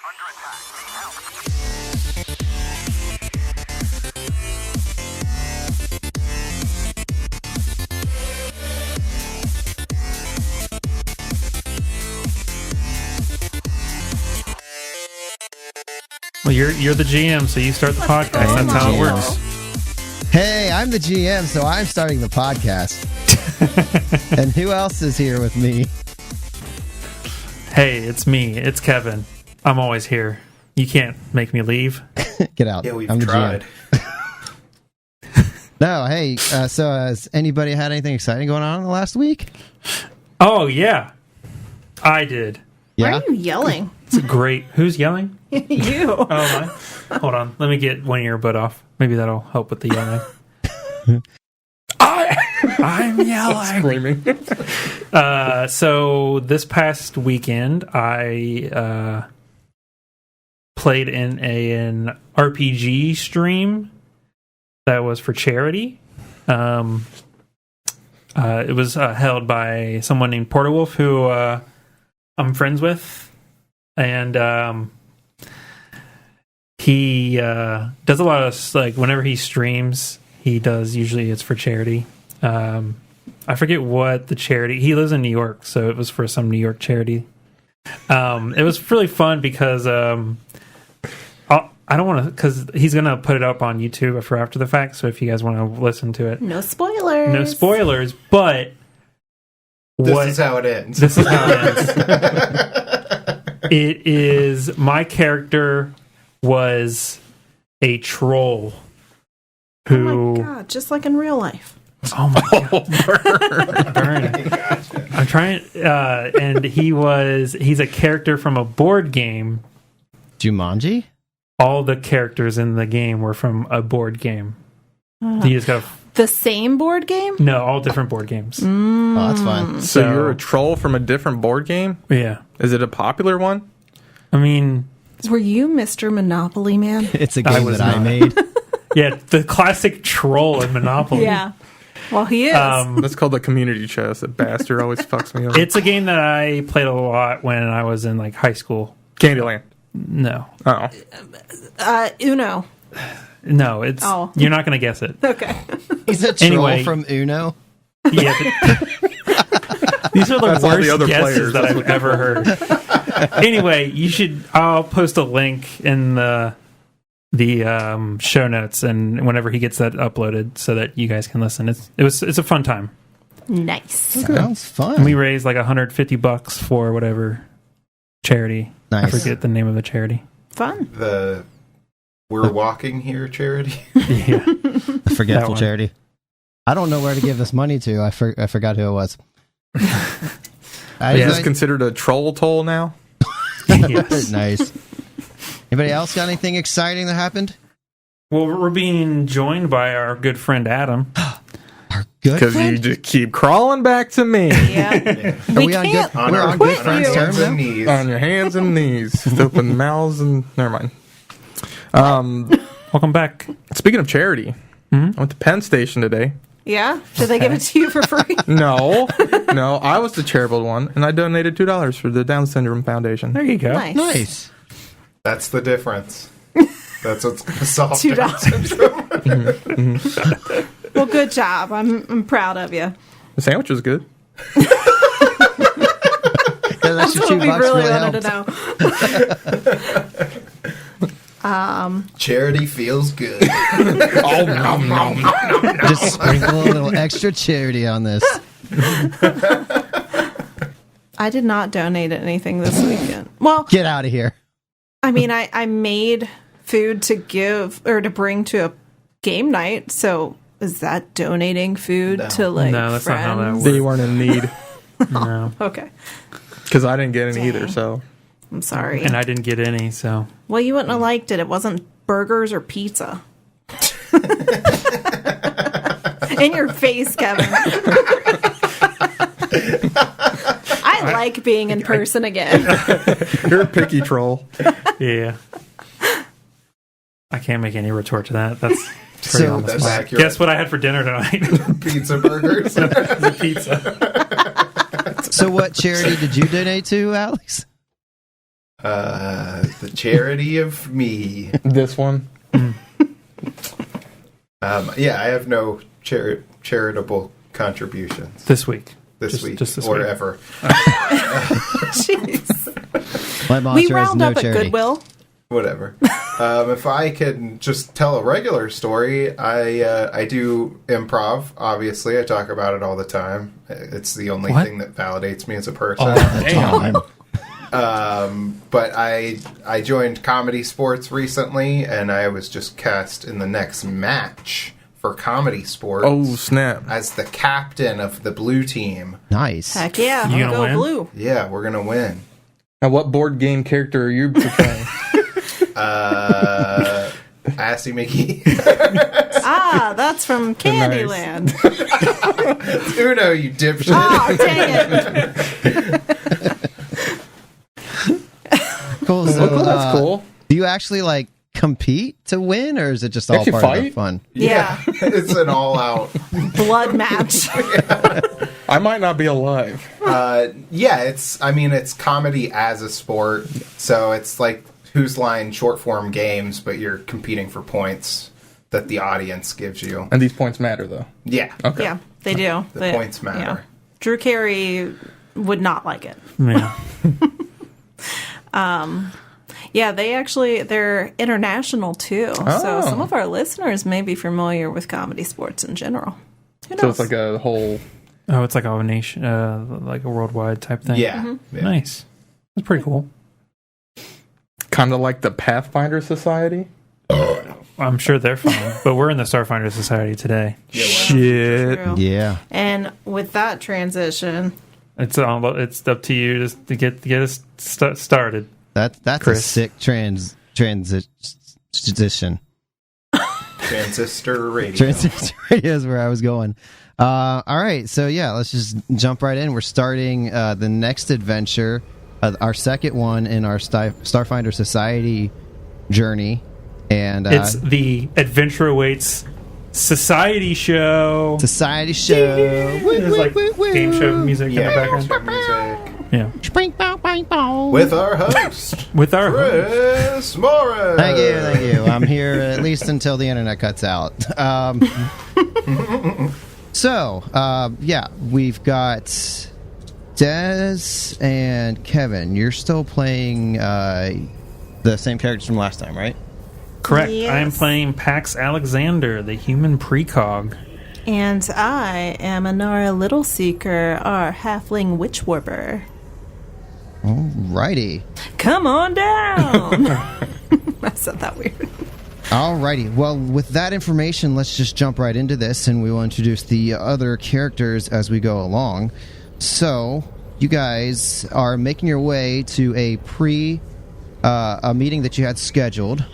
Well, you're the GM, so you start the podcast. That's how it works. Hey, I'm the GM, so I'm starting the podcast. And who else is here with me? Hey, it's me. It's Kevin. I'm always here. You can't make me leave. Get out. Yeah, we've I'm the tried. GM. No, hey, so has anybody had anything exciting going on in the last week? Oh, yeah. I did. Why Yeah? are you yelling? It's great. Who's yelling? You. Oh, my. Hold on. Let me get one earbud off. Maybe that'll help with the yelling. I'm yelling. Screaming. So this past weekend, I played in an RPG stream that was for charity. It was held by someone named Porterwolf, who I'm friends with, and he does a lot of, like, whenever he streams, he does, usually it's for charity. I forget what the charity, he lives in New York, so it was for some New York charity. It was really fun because I don't want to, because he's going to put it up on YouTube for after the fact, so if you guys want to listen to it. No spoilers. No spoilers, but This is how it ends. This is how it ends. It is, my character was a troll who... Oh my god, just like in real life. Oh my god. Burn. I'm trying... and he's a character from a board game. Jumanji? All the characters in the game were from a board game. You just got The same board game? No, all different board games. Oh, that's fun. So you're a troll from a different board game? Yeah. Is it a popular one? I mean... Were you Mr. Monopoly Man? It's a game was that I not. made. Yeah, the classic troll in Monopoly. Yeah. Well, he is. That's called the community chest. That bastard always fucks me up. It's a game that I played a lot when I was in, like, high school. Candyland. No. Oh. Uno. No, it's... Oh. You're not going to guess it. Okay. He's a troll Anyway. from Uno. Yeah. These are the That's all the worst other guesses players. that That's I've ever heard. Anyway, you should... I'll post a link in the show notes, and whenever he gets that uploaded so that you guys can listen. It's a fun time. Nice. Sounds fun. And we raised like $150 for whatever charity. I Nice. forget the name of the charity. Fun. The We're Walking Here charity. Yeah. The Forgetful one. Charity. I don't know where to give this money to. I forgot who it was. Is this considered a troll toll now? Yes. Nice. Anybody else got anything exciting that happened? Well, we're being joined by our good friend Adam. Our good Because you friend? just keep crawling back to me. Yeah. Are we on can't good? We're on quit good friends you. terms Hands and now? knees. On your hands and knees. Open mouths and... Never mind. Welcome back. Speaking of charity, I went to Penn Station today. Yeah? Did they give it to you for free? No. I was the charitable one, and I donated $2 for the Down Syndrome Foundation. There you go. Nice. Nice. That's the difference. That's what's going to solve $2. Down syndrome. Well, good job. I'm proud of you. The sandwich was good. Yeah, that's your That's what we $2 really really wanted helped. to know. Charity feels good. Oh, nom, nom, nom. Just sprinkle a little extra charity on this. I did not donate anything this weekend. Well, Get out of here. I mean, I made food to give or to bring to a game night. So is that donating food No. to like No, that's not friends? how that works. Then you weren't in need. No. Okay. Because I didn't get any either, Dang. so... I'm sorry. And I didn't get any, so... Well, you wouldn't have liked it. It wasn't burgers or pizza. In your face, Kevin. I like being in person again. You're a picky troll. Yeah. I can't make any retort to that. That's pretty So on the That's spot. accurate. Guess what I had for dinner tonight? Pizza burgers. The pizza. So what charity did you donate to, Alex? The charity of me. This one. Yeah, I have no charitable contributions This week. this week just this or week. ever. Jeez. My We mantra is round no up at charity. Goodwill. Whatever. If I can just tell a regular story, I do improv. Obviously, I talk about it all the time. It's the only What? thing that validates me as a person. All the time. But I joined Comedy Sports recently, and I was just cast in the next match for Comedy Sports Oh, snap. as the captain of the blue team. Nice. Heck yeah. You I'll gonna go win? blue. Yeah, we're gonna win. Now, what board game character are you portraying? Assy Mickey. Ah, that's from Candyland. Uno, you dipshit. Oh, dang it. Cool. So, Oh, that's cool. Do you actually like compete to win, or is it just all Actually part of the fight? fun? Yeah. It's an all-out. Blood match. I might not be alive. Yeah, it's comedy as a sport, so it's like Whose Line short form games, but you're competing for points that the audience gives you. And these points matter, though. Yeah. Okay. Yeah, they do. The points matter. Drew Carey would not like it. Yeah. Yeah, they're international too. So Oh. some of our listeners may be familiar with comedy sports in general. Who knows? So it's like a whole... Oh, it's like a nation, like a worldwide type thing. Yeah. Yeah. Nice. That's pretty cool. Kind of like the Pathfinder Society? I'm sure they're fine, but we're in the Starfinder Society today. Shit. True. Yeah. And with that transition, It's up to you just to get us started. That's Chris. a sick transition. Transistor radio. Transition radio is where I was going. All right, so yeah, let's just jump right in. We're starting the next adventure, our second one in our Starfinder Society journey, and It's the Adventure Awaits Society Show. Society show. There's like game show music in the background. Music. Yeah, With our host, with our Chris Morris. Thank you. I'm here at least until the internet cuts out. Yeah, we've got Des and Kevin. You're still playing the same characters from last time, right? correct. Yes. I am playing Pax Alexander, the human precog. and I am Anara Littleseeker, our halfling witch warper. Alrighty. Come on down. I said that weird. Alrighty. Well, with that information, let's just jump right into this, and we will introduce the other characters as we go along. So, you guys are making your way to a meeting that you had scheduled.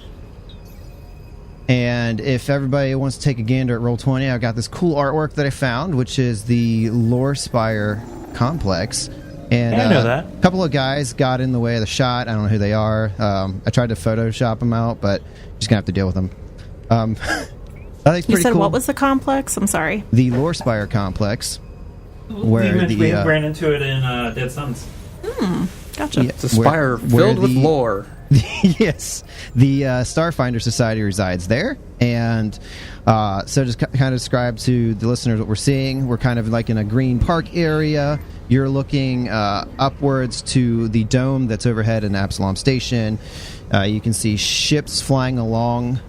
And if everybody wants to take a gander at Roll20, I've got this cool artwork that I found, which is the Lore Spire complex. And I know that. a couple of guys got in the way of the shot. I don't know who they are. I tried to Photoshop them out, but just gonna have to deal with them. I think it's You pretty said cool. what was the complex? I'm sorry. The Lore Spire complex, where we ran into it in Dead Suns. Gotcha. Yeah, It's a spire where filled with the- lore. yes, the Starfinder Society resides there, and so just kind of describe to the listeners what we're seeing. We're kind of like in a green park area. You're looking upwards to the dome that's overhead in Aballon Station. You can see ships flying along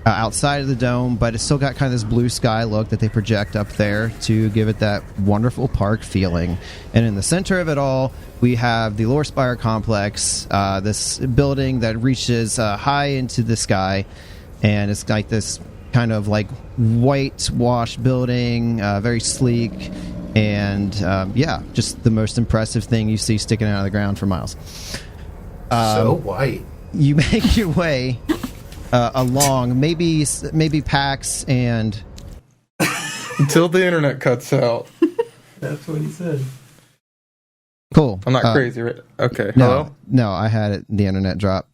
outside of the dome, but it's still got kind of this blue sky look that they project up there to give it that wonderful park feeling. And in the center of it all, we have the Lore Spire complex, this building that reaches high into the sky, and it's like this kind of like whitewash building, very sleek, and just the most impressive thing you see sticking out of the ground for miles. So white. You make your way along, maybe Pax and Until the internet cuts out. That's what he said. cool. I'm not crazy, right? Okay. No, I had it. The internet drop.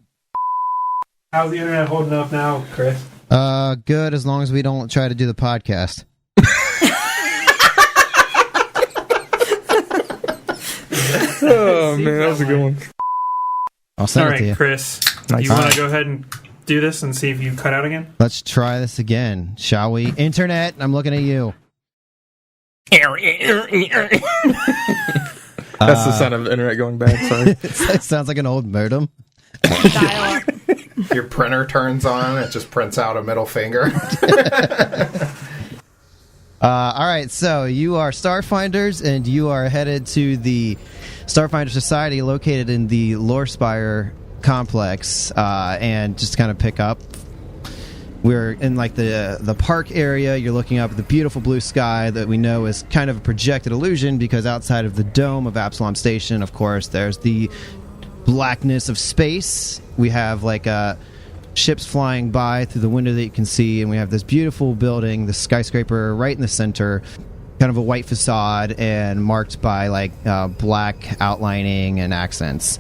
How's the internet holding up now, Chris? Good, as long as we don't try to do the podcast. Oh, man, that was a good one. I'll send All it to you. right, Chris, Nice. you want Alright. to go ahead and do this and see if you cut out again? Let's try this again, shall we? Internet, I'm looking at you. That's the sound of the internet going bad. Sorry. It sounds like an old modem. Dial up. Your printer turns on, it just prints out a middle finger. All right, so you are Starfinders, and you are headed to the Starfinder Society located in the Lorespire complex, and just kind of pick up. We're in like the park area. You're looking up at the beautiful blue sky that we know is kind of a projected illusion because outside of the dome of Aballon Station, of course, there's the blackness of space. We have like ships flying by through the window that you can see, and we have this beautiful building, the skyscraper right in the center, kind of a white facade and marked by like black outlining and accents.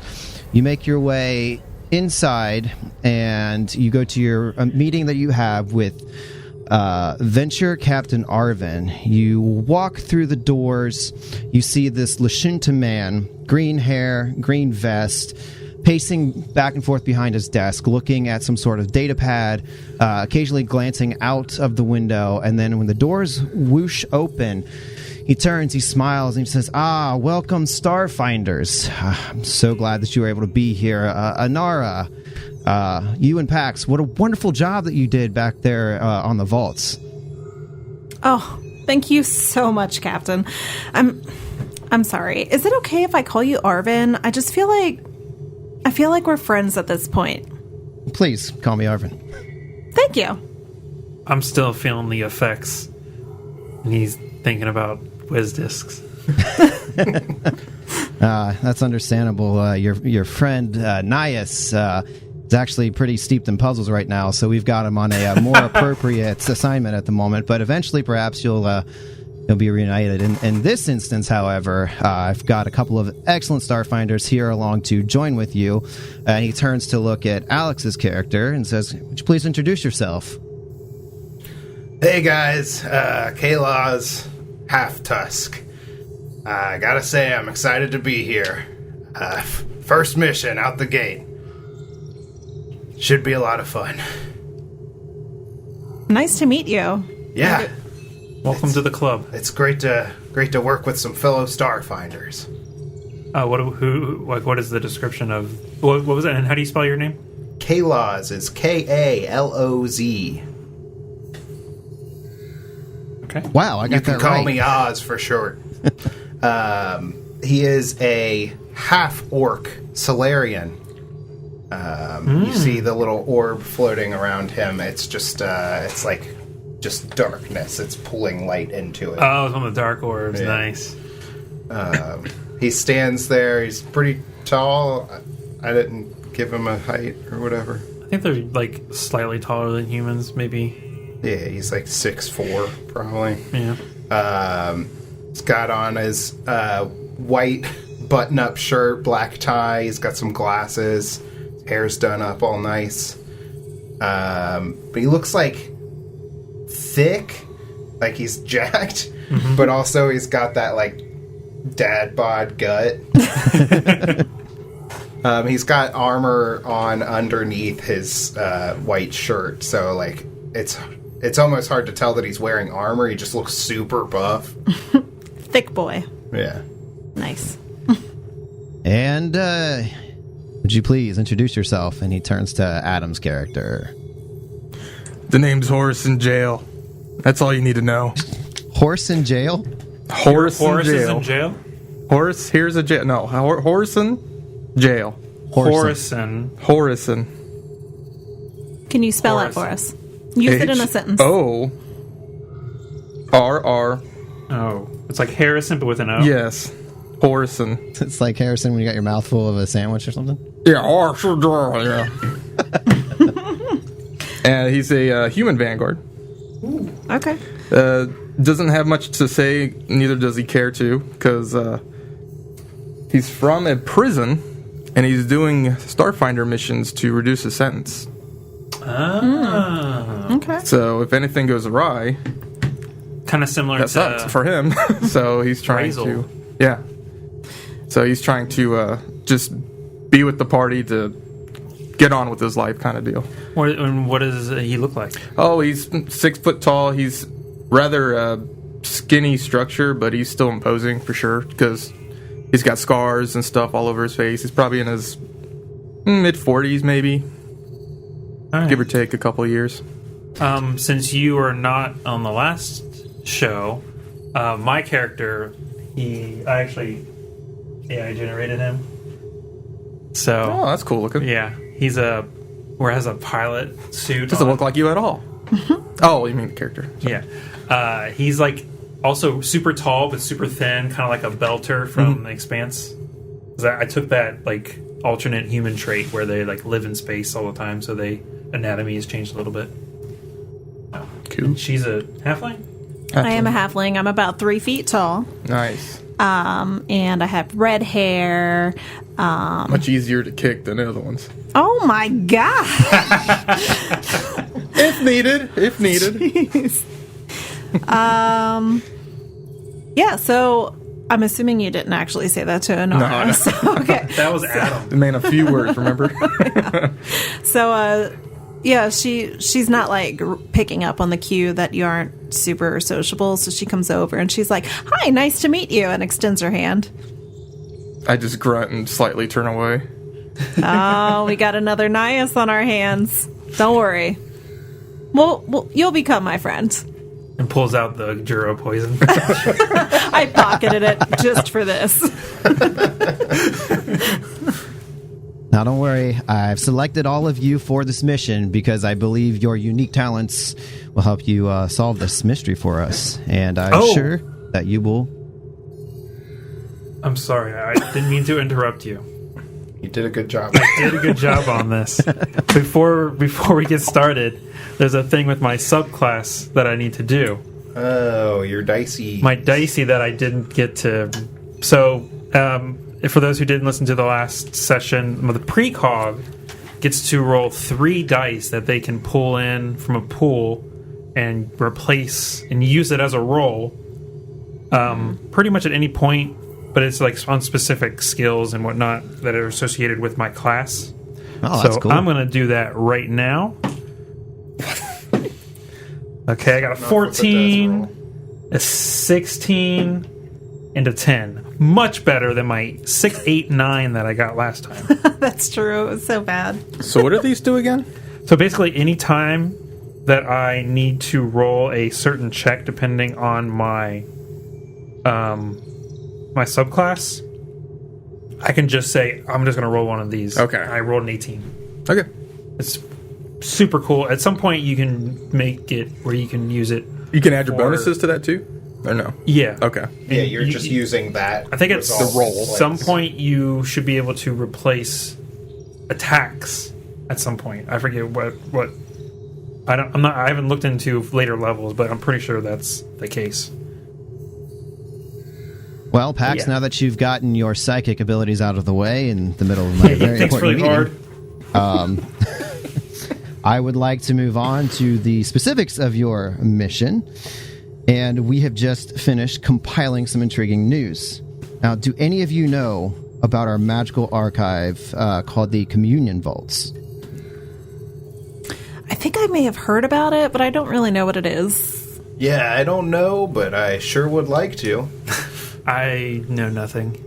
You make your way inside and you go to your meeting that you have with Venture Captain Arvin. You walk through the doors. You see this Lashunta man, green hair, green vest, pacing back and forth behind his desk, looking at some sort of data pad, occasionally glancing out of the window. And then when the doors whoosh open, he turns, he smiles, and he says, welcome, Starfinders. I'm so glad that you were able to be here. Anara, you and Pax, what a wonderful job that you did back there on the vaults. Oh, thank you so much, Captain. I'm sorry. Is it okay if I call you Arvin? I feel like we're friends at this point. Please, call me Arvin. Thank you. I'm still feeling the effects. And he's thinking about whiz discs. That's understandable. Your friend Nias is actually pretty steeped in puzzles right now, so we've got him on a more appropriate assignment at the moment. But eventually, perhaps you'll be reunited. In this instance, however, I've got a couple of excellent Starfinders here along to join with you. And he turns to look at Alex's character and says, "Would you please introduce yourself?" Hey guys, Kalaw's Half Tusk. I gotta say, I'm excited to be here. First mission out the gate. Should be a lot of fun. Nice to meet you. Yeah, Welcome to the club. it's great to work with some fellow Starfinders. What is the description of what was it? And how do you spell your name? Kalaw's is Kaloz. Okay. Wow, I got You can that call right. me Oz for short. He is a half-orc Solarian. You see the little orb floating around him. It's just, it's like just darkness. It's pulling light into it. Oh, it's one of the dark orbs. Yeah. Nice. He stands there. He's pretty tall. I didn't give him a height or whatever. I think they're like slightly taller than humans, maybe. Yeah, he's like 6'4", probably. Yeah. He's got on his white button-up shirt, black tie. He's got some glasses. His hair's done up all nice. But he looks like thick, like he's jacked, but also he's got that like dad bod gut. He's got armor on underneath his white shirt, so like it's almost hard to tell that he's wearing armor. He just looks super buff. Thick boy. Yeah. Nice. And would you please introduce yourself? And he turns to Adam's character. The name's Horace in jail. That's all you need to know. Horse in jail? Horace in Horace is jail. in jail. Horace, here's a jail. No, Horison, jail. Horison. Horison. Can you spell it for us? Use it in a sentence. H-O-R-R. Oh, it's like Harrison, but with an O. Yes. Horison. It's like Harrison when you got your mouth full of a sandwich or something? Yeah, Horison. Yeah. And he's a human vanguard. Okay. Doesn't have much to say, neither does he care to, because he's from a prison, and he's doing Starfinder missions to reduce his sentence. Okay. So if anything goes awry, Kind of similar that sucks for him. So he's trying Paizo. to... Yeah. So he's trying to just be with the party to get on with his life kind of deal. What does he look like? Oh, he's 6 foot tall. He's rather skinny structure, but he's still imposing for sure because he's got scars and stuff all over his face. He's probably in his mid-40s maybe, All right. give or take a couple of years. Since you are not on the last show, my character, I AI generated him. So Oh, that's cool looking. yeah, has a pilot suit. Doesn't on. look like you at all. Oh, you mean the character. Yeah, he's like also super tall but super thin, kind of like a belter from The Expanse. 'Cause I took that like alternate human trait where they like live in space all the time, so they anatomy has changed a little bit. Cool. She's a halfling. I am a halfling. I'm about 3 feet tall. Nice. And I have red hair. Much easier to kick than the other ones. Oh my god! If needed. Jeez. Yeah, so I'm assuming you didn't actually say that to Anara. No. So, okay. That was Adam. The man of few words, remember? So, yeah, she's not like picking up on the cue that you aren't super sociable. So she comes over and she's like, "Hi, nice to meet you," and extends her hand. I just grunt and slightly turn away. Oh, we got another Nias on our hands. Don't worry. Well, you'll become my friend. And pulls out the Juro poison. I pocketed it just for this. Now, don't worry. I've selected all of you for this mission because I believe your unique talents will help you solve this mystery for us. And I'm sure that you will. I'm sorry, I didn't mean to interrupt you. You did a good job. I did a good job on this. Before we get started, there's a thing with my subclass that I need to do. Oh, your dicey. My dicey that I didn't get to. So, for those who didn't listen to the last session, the precog gets to roll 3 dice that they can pull in from a pool and replace and use it as a roll pretty much at any point, but it's like on specific skills and whatnot that are associated with my class. Oh, that's So cool. I'm going to do that right now. Okay, I got a 14, a 16, and a 10. Much better than my 6, 8, 9 that I got last time. That's true. It was so bad. So what do these do again? So basically, any time that I need to roll a certain check, depending on my my subclass, I can just say I'm just going to roll one of these. Okay. I rolled an 18. Okay. It's super cool. At some point, you can make it where you can use it. You can add your for- bonuses to that too? Or no? Yeah. Okay. Yeah, And you're just using that. I think it's result the roll. as At some points. point, you should be able to replace attacks. At some point, I forget what. I haven't looked into later levels, but I'm pretty sure that's the case. Well, Pax, Yeah. now that you've gotten your psychic abilities out of the way in the middle of my very Thanks important really meeting, hard. I would like to move on to the specifics of your mission. And we have just finished compiling some intriguing news. Now, do any of you know about our magical archive called the Communion Vaults? I think I may have heard about it, but I don't really know what it is. Yeah, I don't know, but I sure would like to. I know nothing.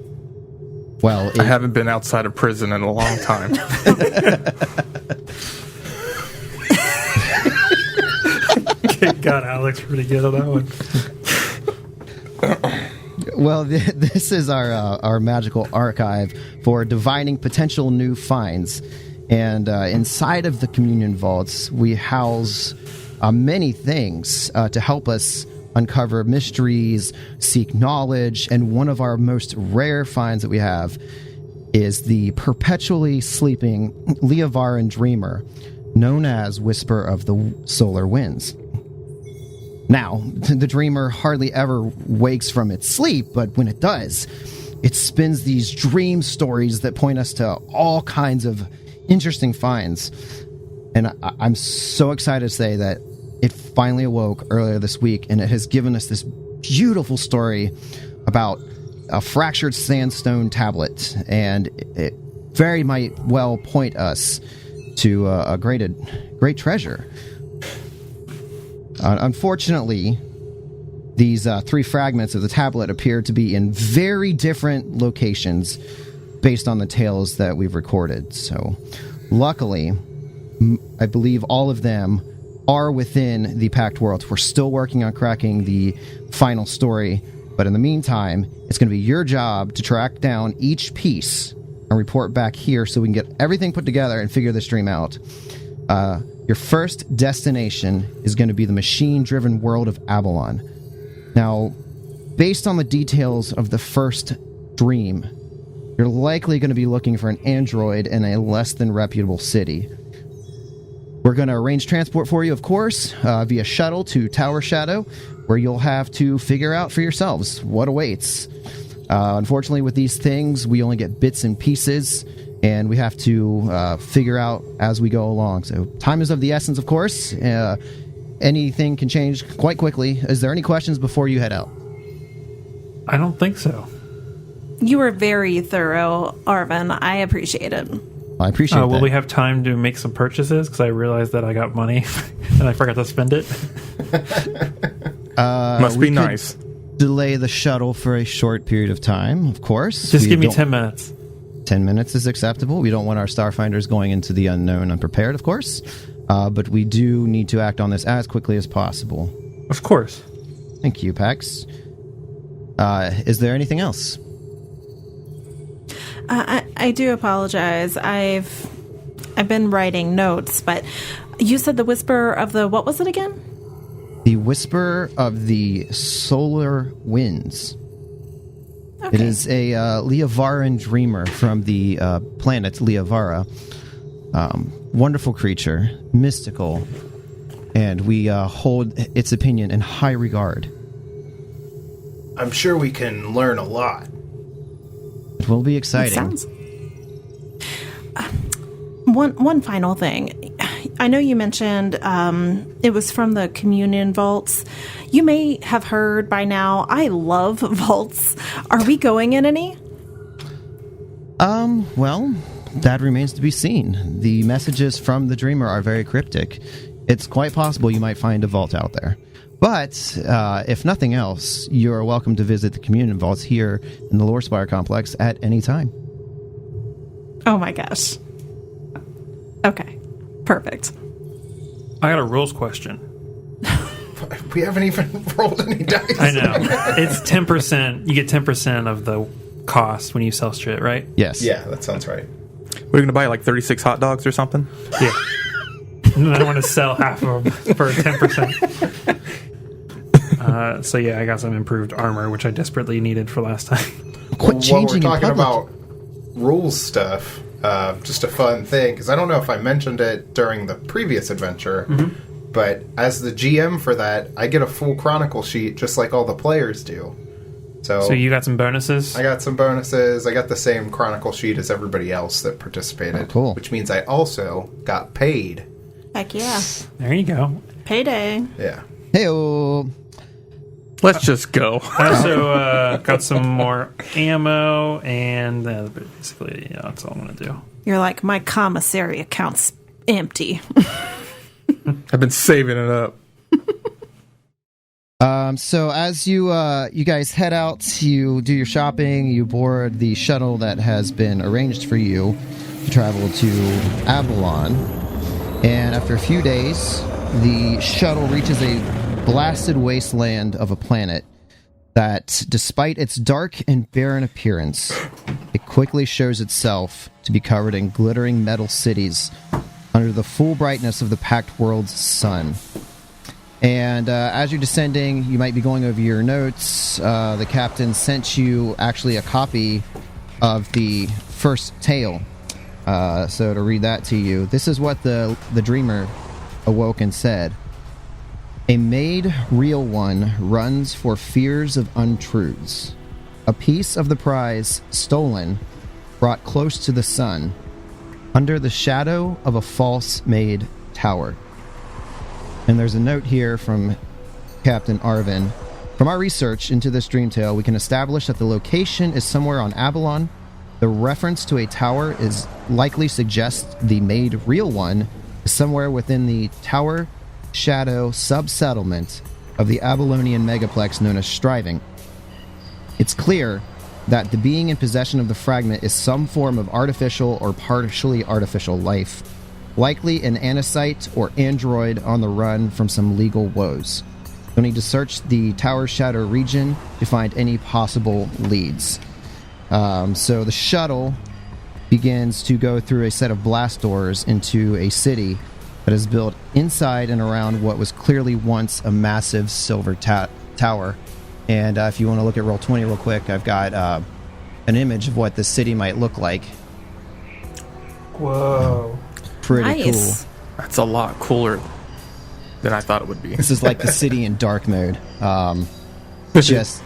Well, I haven't been outside of prison in a long time. God, Alex, pretty good on that one. Well, this is our magical archive for divining potential new finds. And inside of the Communion Vaults, we house many things to help us uncover mysteries, seek knowledge, and one of our most rare finds that we have is the perpetually sleeping Leovaran dreamer, known as Whisper of the Solar Winds. Now, the dreamer hardly ever wakes from its sleep, but when it does, it spins these dream stories that point us to all kinds of interesting finds. And I'm so excited to say that it finally awoke earlier this week, and it has given us this beautiful story about a fractured sandstone tablet. And very might well point us to a great treasure. Unfortunately, these 3 fragments of the tablet appear to be in very different locations based on the tales that we've recorded. So, luckily, I believe all of them are within the Pact World. We're still working on cracking the final story, but in the meantime, it's going to be your job to track down each piece and report back here so we can get everything put together and figure this dream out. Your first destination is going to be the machine-driven world of Aballon. Now, based on the details of the first dream, you're likely going to be looking for an android in a less than reputable city. We're going to arrange transport for you, of course, via shuttle to Tower Shadow, where you'll have to figure out for yourselves what awaits. Unfortunately, with these things, we only get bits and pieces, and we have to figure out as we go along. So time is of the essence, of course. Anything can change quite quickly. Is there any questions before you head out? I don't think so. You were very thorough, Arvin. I appreciate it. I appreciate that. Will we have time to make some purchases? Because I realized that I got money and I forgot to spend it. Must be nice. Delay the shuttle for a short period of time, of course. Just give me 10 minutes. 10 minutes is acceptable. We don't want our Starfinders going into the unknown unprepared, of course. But we do need to act on this as quickly as possible. Of course. Thank you, Pax. Is there anything else? I do apologize. I've been writing notes, but you said the whisper of the, what was it again? The whisper of the solar winds. Okay. It is a Leovaran dreamer from the planet Leovara. Wonderful creature, mystical, and we hold its opinion in high regard. I'm sure we can learn a lot. It will be exciting. One final thing. I know you mentioned it was from the communion vaults. You may have heard by now, I love vaults. Are we going in any? Well, that remains to be seen. The messages from the dreamer are very cryptic. It's quite possible you might find a vault out there. But, if nothing else, you are welcome to visit the communion vaults here in the Lorespire complex at any time. Oh my gosh. Okay. Perfect. I got a rules question. We haven't even rolled any dice. I know. It's 10%. You get 10% of the cost when you sell shit, right? Yes. Yeah, that sounds right. We're going to buy like 36 hot dogs or something? Yeah. And I want to sell half of them for 10%. So yeah, I got some improved armor, which I desperately needed for last time. Quit changing While we're talking in public. about rules stuff, just a fun thing, because I don't know if I mentioned it during the previous adventure, but as the GM for that, I get a full chronicle sheet just like all the players do. So you got some bonuses? I got some bonuses. I got the same chronicle sheet as everybody else that participated. Oh, cool. Which means I also got paid. Heck yeah. There you go. Payday. Yeah. Hey-o. Let's just go. I also got some more ammo, and basically, yeah, that's all I'm going to do. You're like, my commissary account's empty. I've been saving it up. So as you guys head out, you do your shopping, you board the shuttle that has been arranged for you to travel to Aballon, and after a few days, the shuttle reaches a blasted wasteland of a planet that, despite its dark and barren appearance, it quickly shows itself to be covered in glittering metal cities under the full brightness of the Pact World's sun. And as you're descending, you might be going over your notes. The captain sent you actually a copy of the first tale. So to read that to you, this is what the dreamer awoke and said. A made real one runs for fears of untruths. A piece of the prize stolen, brought close to the sun, under the shadow of a false made tower. And there's a note here from Captain Arvin. From our research into this dream tale, we can establish that the location is somewhere on Aballon, The reference to a tower is likely suggests the made real one is somewhere within the Tower Shadow sub-settlement of the Aballonian megaplex known as Striving. It's clear that the being in possession of the fragment is some form of artificial or partially artificial life, likely an anacyte or android on the run from some legal woes. You'll need to search the Tower Shadow region to find any possible leads. So the shuttle begins to go through a set of blast doors into a city that is built inside and around what was clearly once a massive silver tower. And if you want to look at Roll20 real quick, I've got an image of what the city might look like. Whoa. Pretty Nice. cool. That's a lot cooler than I thought it would be. This is like the city in dark mode. Just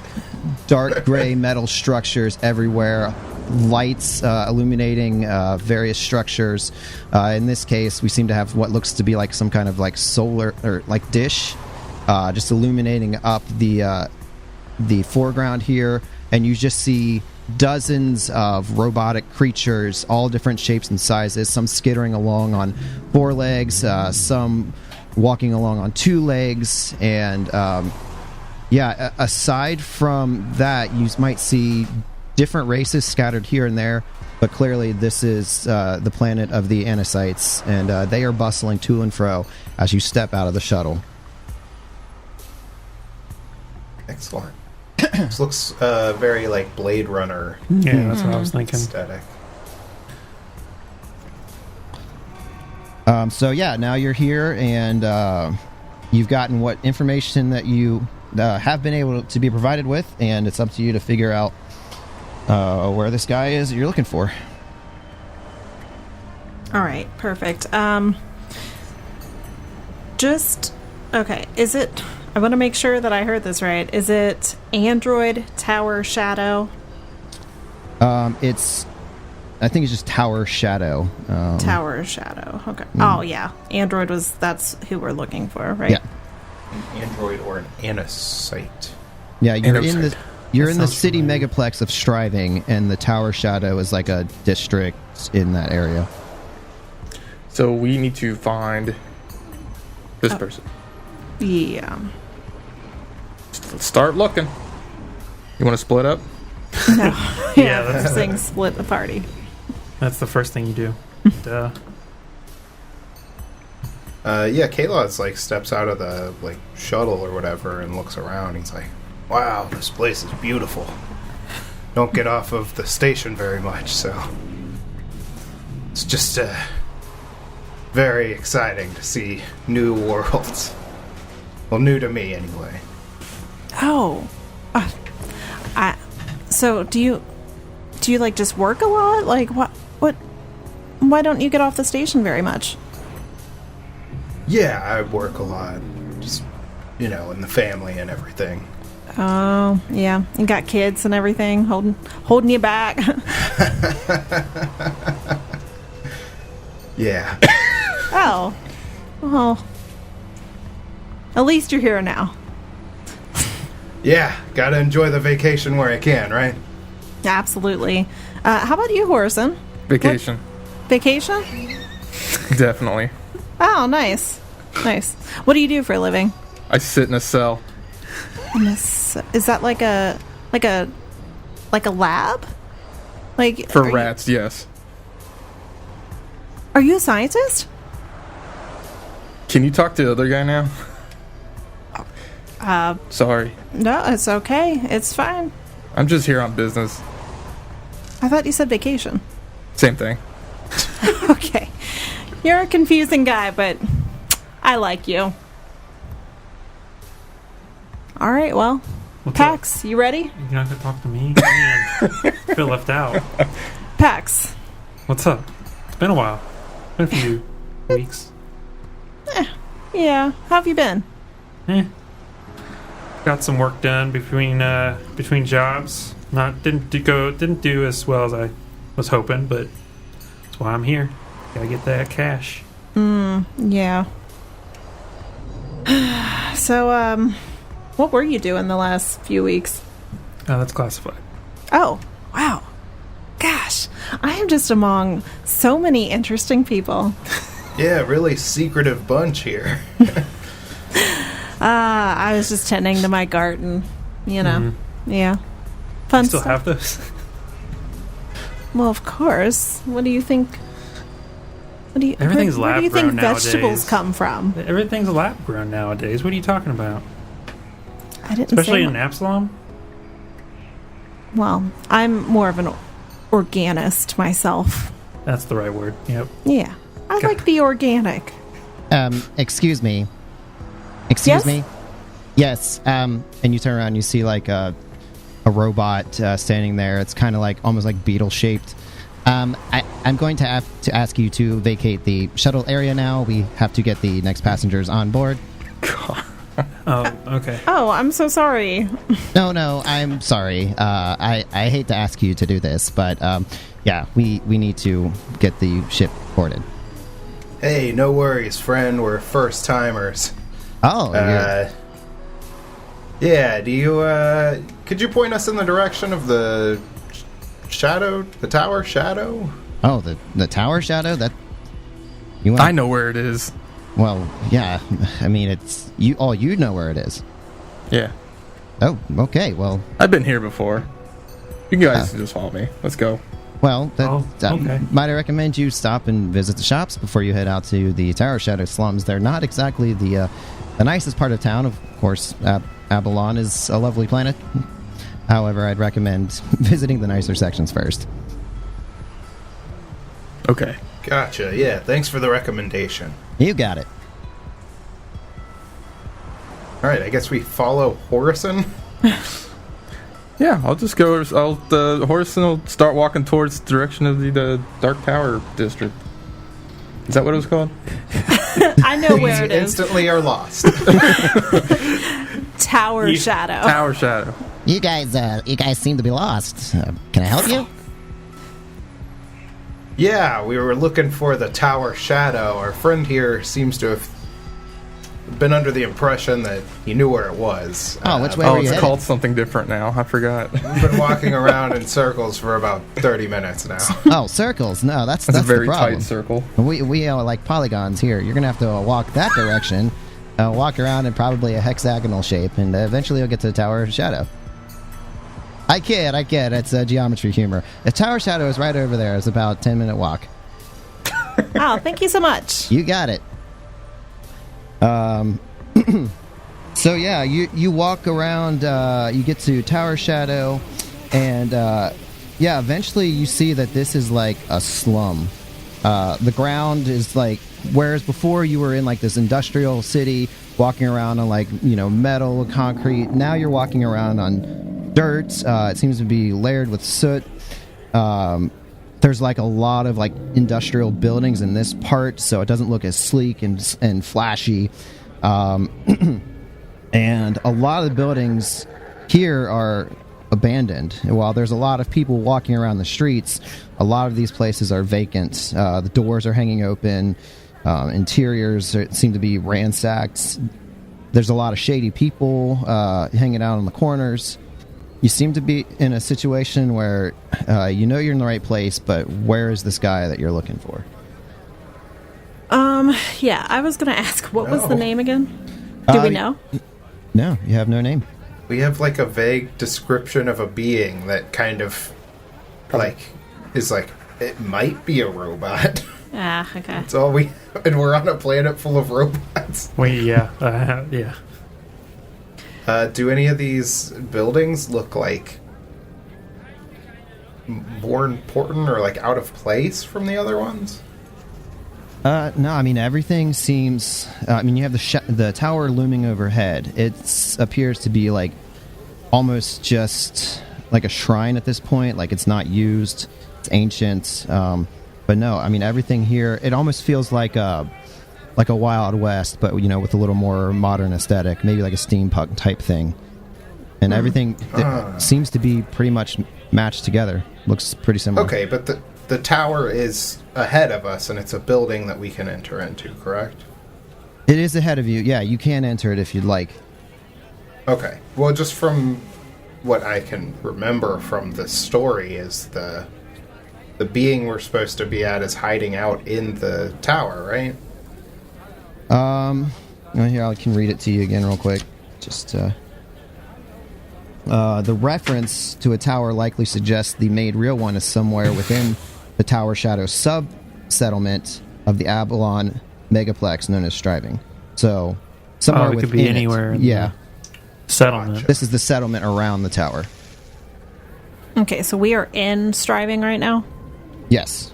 dark gray metal structures everywhere, lights illuminating various structures. In this case, we seem to have what looks to be like some kind of like solar or like dish, just illuminating up the foreground here, and you just see dozens of robotic creatures, all different shapes and sizes, some skittering along on 4 legs, some walking along on 2 legs, and aside from that, you might see different races scattered here and there, but clearly this is the planet of the anacytes, and they are bustling to and fro as you step out of the shuttle. Excellent. This looks very like Blade Runner Yeah, that's what I was thinking. aesthetic. So yeah, now you're here, and you've gotten what information that you have been able to be provided with, and it's up to you to figure out where this guy is that you're looking for. All right, perfect. Okay, is it... I want to make sure that I heard this right. Is it Android Tower Shadow? I think it's just Tower Shadow. Tower Shadow. Okay. Oh, yeah. Android that's who we're looking for, right? Yeah. An android or an anacyte. Yeah, you're in Anacyte. the you're That in the sounds city familiar. megaplex of Striving, and the Tower Shadow is like a district in that area. So we need to find this person. Yeah. Let's start looking. You want to split up? No. Yeah, that's- First thing, split the party. That's the first thing you do. Duh. Kalot's like steps out of the like shuttle or whatever and looks around. He's like, "Wow, this place is beautiful. Don't get off of the station very much, so it's just very exciting to see new worlds. Well, new to me anyway." Oh. So do you like just work a lot? Like what why don't you get off the station very much? Yeah, I work a lot, just in the family and everything. Oh, yeah. You got kids and everything holding you back. Yeah. Oh. Well. At least you're here now. Yeah, gotta enjoy the vacation where I can, right? Absolutely. How about you, Horson? Vacation. Vacation? Definitely. Oh, nice. Nice. What do you do for a living? I sit in a cell. Is that like a lab? Like For are rats, yes. Are you a scientist? Can you talk to the other guy now? Sorry. No, it's okay. It's fine. I'm just here on business. I thought you said vacation. Same thing. Okay. You're a confusing guy, but I like you. All right, well, What's Pax, you ready? up? You're not gonna talk to me? Man, I feel left out. Pax. What's up? It's been a while. Been a few weeks. Yeah, how have you been? Got some work done between jobs. Didn't do as well as I was hoping, but that's why I'm here. Gotta get that cash. Yeah. So, what were you doing the last few weeks? Oh, that's classified. Oh, wow. Gosh. I am just among so many interesting people. Yeah, really secretive bunch here. I was just tending to my garden, you know. Yeah. Fun You still stuff. have those? Well, of course. What do you think? What do you? Everything's where do you lab-grown think vegetables nowadays. come from? Everything's lab grown nowadays. What are you talking about? I didn't Especially say in Absalom? Well, I'm more of an organist myself. That's the right word. Yep. Yeah, I like the organic. Excuse me. Excuse Yes? me. Yes. And you turn around, and you see like a robot standing there. It's kind of like almost like beetle shaped. I'm going to have to ask you to vacate the shuttle area now. We have to get the next passengers on board. Oh, okay. Oh, I'm so sorry. No, I'm sorry. I hate to ask you to do this, but yeah, we need to get the ship boarded. Hey, no worries, friend. We're first timers. Oh, Yeah, do you, could you point us in the direction of the tower shadow? oh, the tower shadow. That you want? I know where it is. Well, yeah. I mean, it's you. All you know where it is. Yeah. Oh, okay. Well, I've been here before. You guys just follow me. Let's go. well. Oh, okay. Might I recommend you stop and visit the shops before you head out to the Tower Shadow slums? They're not exactly the nicest part of town. Of course, Aballon is a lovely planet. However, I'd recommend visiting the nicer sections first. Okay. Gotcha, yeah, thanks for the recommendation. You got it. Alright, I guess we follow Horison? Yeah, I'll just go. The Horison will start walking towards the direction of the Dark Tower district. Is that what it was called? I know where it is. Instantly are lost. Tower Shadow. Tower Shadow. You guys seem to be lost. Can I help you? Yeah, we were looking for the Tower Shadow. Our friend here seems to have been under the impression that he knew where it was. Oh, which way Oh, were you it's headed? called something different now. I forgot. We've been walking around in circles for about 30 minutes now. Oh, circles. No, that's It's a very the problem. tight circle. We are like polygons here. You're gonna have to walk that direction, walk around in probably a hexagonal shape, and eventually you'll get to the Tower Shadow. I kid. It's geometry humor. The Tower Shadow is right over there. It's about a 10-minute walk. Oh, thank you so much. You got it. So yeah, you walk around. You get to Tower Shadow, and yeah, eventually you see that this is like a slum. The ground is like, whereas before you were in like this industrial city, walking around on like metal, concrete. Now you're walking around on dirt. It seems to be layered with soot. There's like a lot of like industrial buildings in this part, so it doesn't look as sleek and flashy. And a lot of the buildings here are abandoned. While there's a lot of people walking around the streets, a lot of these places are vacant. The doors are hanging open. Interiors seem to be ransacked. There's a lot of shady people hanging out on the corners. You seem to be in a situation where you're in the right place, but where is this guy that you're looking for? Yeah, I was going to ask, what was the name again? Do we know? No, you have no name. We have like a vague description of a being that kind of like is like, it might be a robot. Ah, okay. That's all we, and we're on a planet full of robots. Yeah. Do any of these buildings look like more important or like out of place from the other ones? No, I mean everything seems. You have the tower looming overhead. It appears to be like almost just like a shrine at this point. Like it's not used. It's ancient. But no, I mean everything here. It almost feels like a Wild West, but with a little more modern aesthetic. Maybe like a steampunk type thing. And everything seems to be pretty much matched together. Looks pretty similar. Okay, but the tower is ahead of us, and it's a building that we can enter into, correct? It is ahead of you. Yeah, you can enter it if you'd like. Okay. Well, just from what I can remember from the story is the being we're supposed to be at is hiding out in the tower, right? Here, I can read it to you again real quick. Just, the reference to a tower likely suggests the made real one is somewhere within the Tower Shadow sub-settlement of the Aballon megaplex known as Striving. So, somewhere it within could be anywhere in Yeah. the settlement. Gotcha. This is the settlement around the tower. Okay, so we are in Striving right now? Yes.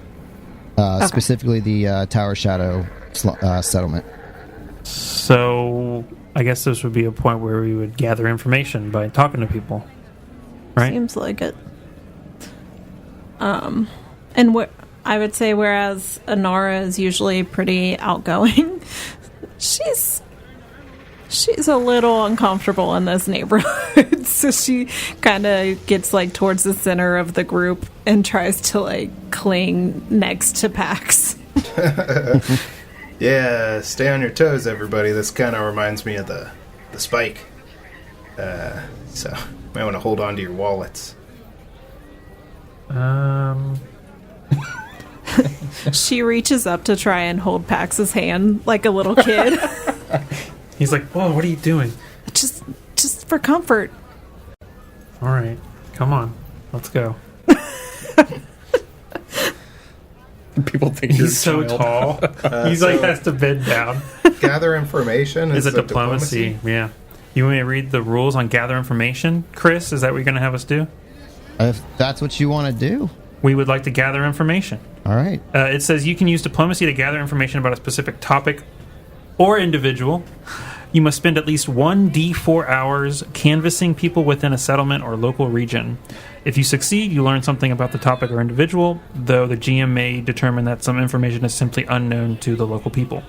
Specifically the Tower Shadow settlement. So I guess this would be a point where we would gather information by talking to people, right? Seems like it. And I would say, whereas Anara is usually pretty outgoing, she's a little uncomfortable in this neighborhood. So she kind of gets like towards the center of the group and tries to like cling next to Pax. Yeah, stay on your toes, everybody. This kind of reminds me of the spike. So, might want to hold on to your wallets. She reaches up to try and hold Pax's hand like a little kid. He's like, "Whoa, what are you doing?" just for comfort. All right, come on, let's go. People think you're He's so a child. tall. He's like has to bend down. Gather information. Is it it diplomacy? Yeah. You want me to read the rules on gather information, Chris? Is that what you're going to have us do? If that's what you want to do. We would like to gather information. All right. It says you can use diplomacy to gather information about a specific topic or individual. You must spend at least 1d4 hours canvassing people within a settlement or local region. If you succeed, you learn something about the topic or individual, though the GM may determine that some information is simply unknown to the local people.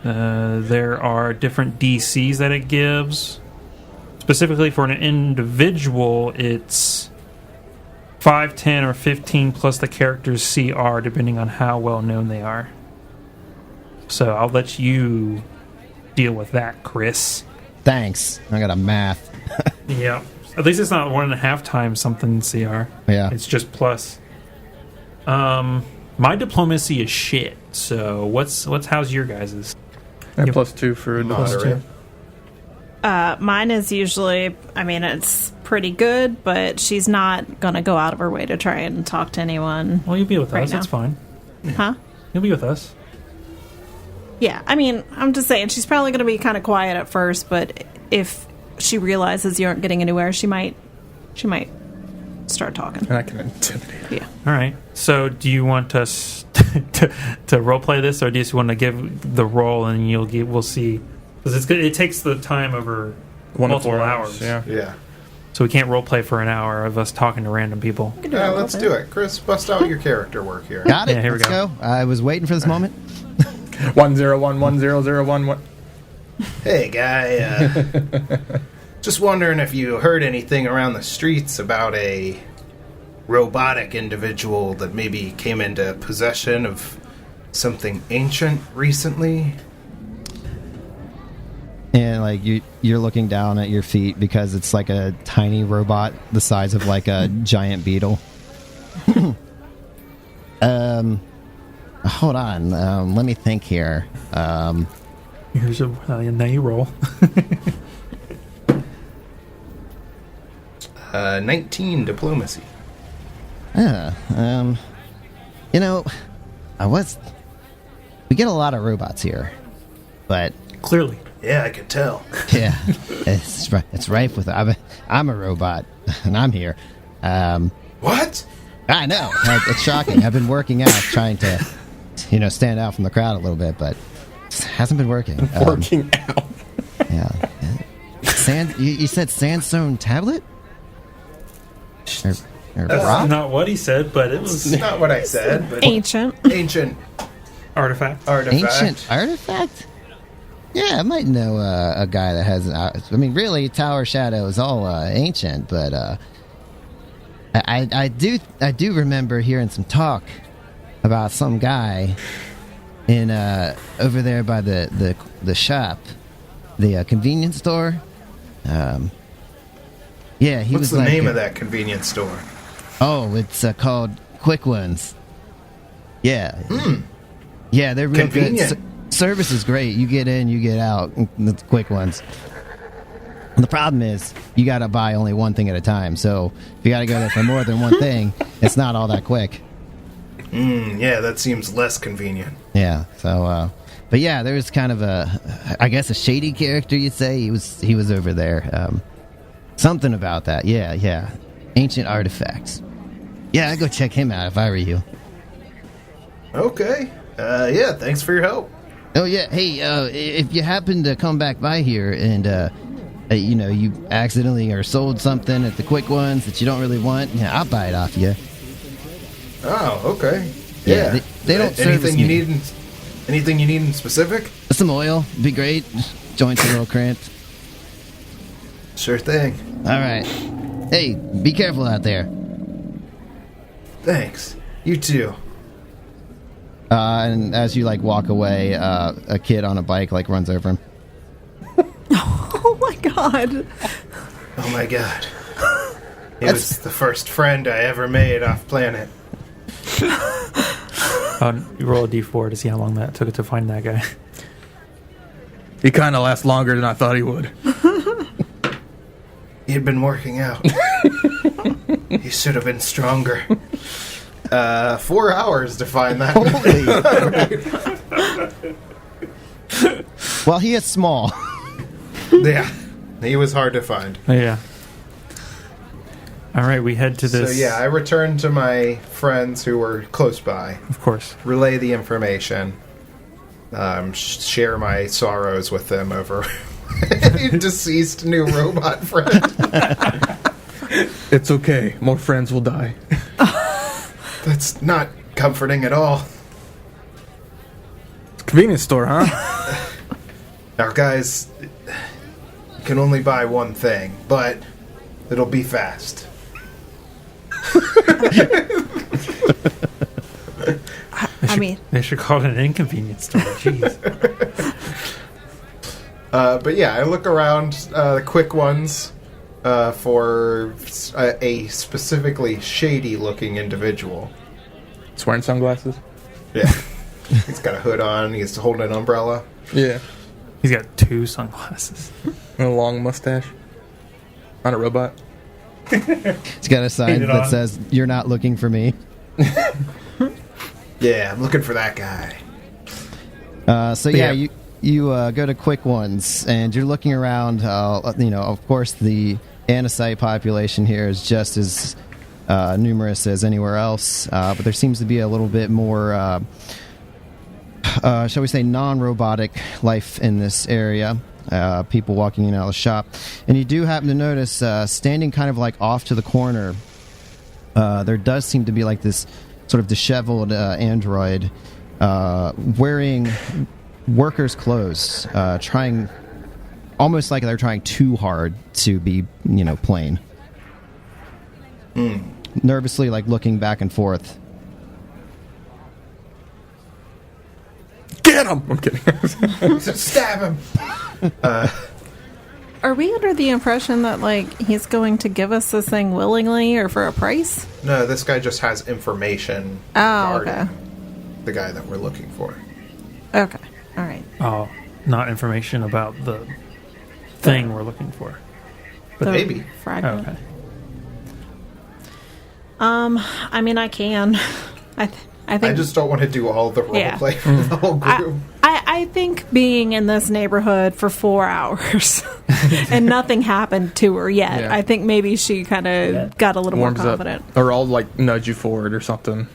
There are different DCs that it gives. Specifically for an individual, it's 5, 10, or 15 plus the character's CR, depending on how well known they are. So I'll let you deal with that, Chris. Thanks. I got a math. Yeah. At least it's not 1.5 times something CR. Yeah. It's just plus. My diplomacy is shit. So how's your guys's? And +2 for Moderate. Mine is usually, it's pretty good, but she's not going to go out of her way to try and talk to anyone. Well, you'll be with Right us. now. That's fine. Huh? You'll be with us. Yeah, I'm just saying she's probably going to be kind of quiet at first, but if she realizes you aren't getting anywhere, she might start talking. And I can intimidate. Yeah. All right. So, do you want us to role play this, or do you just want to give the role and we'll see? Because it takes the time over 1 to multiple 4 hours. Yeah. Yeah. So we can't role play for an hour of us talking to random people. Yeah, let's do it. Chris, bust out your character work here. Got it. Yeah, here we Let's go. go. I was waiting for this moment. 1011001. Hey, guy. Just wondering if you heard anything around the streets about a robotic individual that maybe came into possession of something ancient recently. And like you're looking down at your feet because it's like a tiny robot the size of like a giant beetle. Hold on. Let me think here. Here's now you roll. 19 diplomacy. We get a lot of robots here, but Clearly. Yeah, I could tell. yeah, it's rife with. I'm a robot, and I'm here. What? I know it's shocking. I've been working out, trying to, stand out from the crowd a little bit, but it hasn't been working. Working out. Yeah. You said sandstone tablet? Or That's rock? Not what he said, but it It's was not what I said, but Ancient. ancient artifact. artifact. Ancient artifact? Yeah, I might know a guy that has. Really, Tower Shadow is all ancient, but I do remember hearing some talk about some guy in over there by the shop, the convenience store. Yeah, he What's was the like name of that convenience store? Oh, it's called quick ones. Yeah. Yeah, they're real Convenient. good. Service is great. You get in, you get out. The quick ones. The problem is you got to buy only one thing at a time. So if you got to go there for more than one thing, it's not all that quick. Yeah, that seems less convenient. Yeah. So, but yeah, there was kind of I guess a shady character, you'd say. He was over there. Something about that. Yeah. Ancient artifacts. Yeah, I'd go check him out if I were you. Okay. Yeah, thanks for your help. Oh yeah. Hey, if you happen to come back by here and you accidentally or sold something at the quick ones that you don't really want, I'll buy it off you. Oh, okay. Yeah, they don't service anything you me. need. Anything you need in specific? Some oil, be great. Joints a little cramped. Sure thing. All right. Hey, be careful out there. Thanks. You too. And as you walk away, a kid on a bike runs over him. Oh my god. Oh my god. He was the first friend I ever made off planet. You roll a d4 to see how long that took it to find that guy. He kind of lasts longer than I thought he would. He'd been working out. He should have been stronger. 4 hours to find that. Well, he is small. Yeah. He was hard to find. Yeah. All right, we head to this. So yeah, I returned to my friends who were close by. Of course. Relay the information. Share my sorrows with them over a deceased new robot friend. It's okay. More friends will die. That's not comforting at all. Convenience store, huh? Now, guys, you can only buy one thing, but it'll be fast. They should call it an inconvenience store. Jeez. But yeah, I look around the quick ones for a specifically shady-looking individual. He's wearing sunglasses. Yeah. He's got a hood on. He's holding an umbrella. Yeah. He's got 2 sunglasses. And a long mustache. Not a robot. He's got a sign Painted that on. says, "You're not looking for me." Yeah, I'm looking for that guy. So yeah, you go to quick ones, and you're looking around. Of course, the Anasite population here is just as numerous as anywhere else, but there seems to be a little bit more, shall we say, non-robotic life in this area. People walking in and out of the shop, and you do happen to notice standing kind of off to the corner. There does seem to be this sort of disheveled android wearing workers' clothes, trying almost like they're trying too hard to be, plain. Nervously, looking back and forth. Get him! I'm kidding. Stab him! Are we under the impression that he's going to give us this thing willingly or for a price? No, this guy just has information Oh, regarding okay. the guy that we're looking for. Okay. All right. Oh, not information about the thing we're looking for. The maybe. fragment. Okay. I mean, I can. I think. I just don't want to do all the Yeah. roleplay for the whole group. I think being in this neighborhood for 4 hours and nothing happened to her yet. Yeah. I think maybe she kind of got a little Warms more up. confident. Or I'll nudge you forward or something.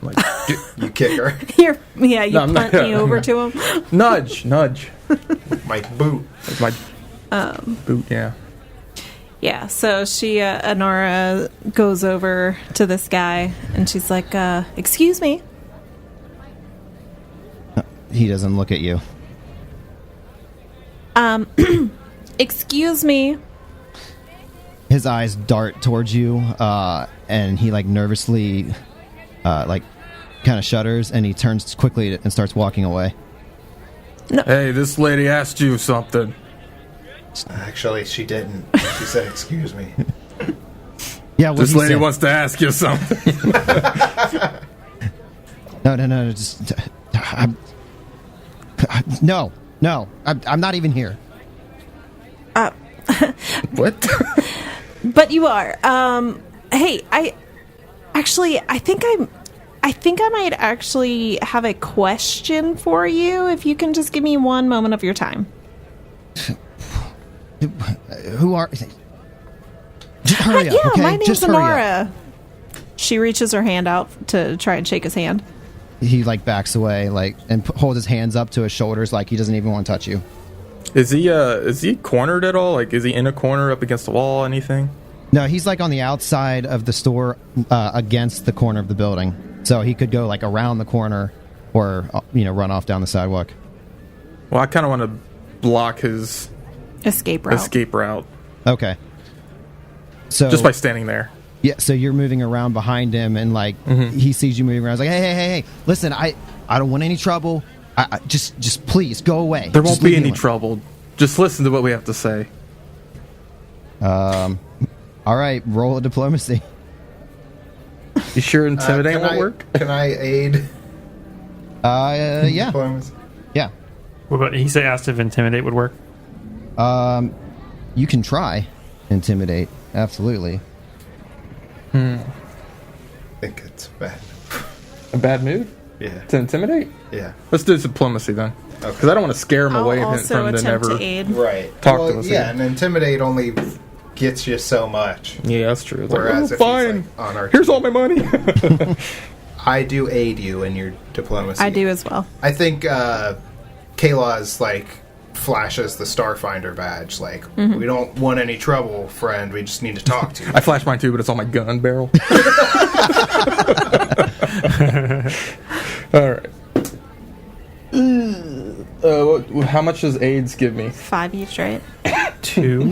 You kick her. Here, yeah, you No, I'm not- punt me over to him. nudge. My boot. Like my boot, yeah. Yeah, so she, Anara, goes over to this guy and she's like, excuse me. He doesn't look at you. Excuse me. His eyes dart towards you, and he nervously, kind of shudders, and he turns quickly and starts walking away. Hey, this lady asked you something. Actually, she didn't. She said, "Excuse me." Yeah, This lady wants to ask you something. No. Just, no. I'm not even here. What? But you are. Hey, I think I might actually have a question for you. If you can just give me one moment of your time. Who are? Just hurry up, Yeah, okay? my name's Just hurry up. Anara. She reaches her hand out to try and shake his hand. He backs away and holds his hands up to his shoulders like he doesn't even want to touch you. Is he cornered at all? Like, is he in a corner up against the wall? Anything? No, he's on the outside of the store, against the corner of the building. So he could go around the corner, or run off down the sidewalk. Well, I kind of want to block his Escape route. Okay. So Just by standing there. yeah, so you're moving around behind him, and he sees you moving around. He's like, hey, listen, I don't want any trouble. I just please go away. There won't Just be leave me any alone. trouble. Just listen to what we have to say. All right, roll a diplomacy. You sure intimidate won't work? Can I aid? Yeah, Diplomacy? yeah. What about, he said asked if intimidate would work. You can try intimidate. Absolutely. I think it's bad. A bad mood? Yeah. To intimidate? Yeah. Let's do diplomacy then. Okay. Because I don't want to scare him I'll away also from the attempt never. to aid. Right. Talk to us Yeah, again. and intimidate only gets you so much. Yeah, that's true. It's Whereas if fine. he's on our Here's team, all my money. I do aid you in your diplomacy. I do as well. I think Kayla's flashes the Starfinder badge. We don't want any trouble, friend. We just need to talk to you. I flash mine too, but it's on my gun barrel. All right. How much does AIDS give me? 5 each, right? 2.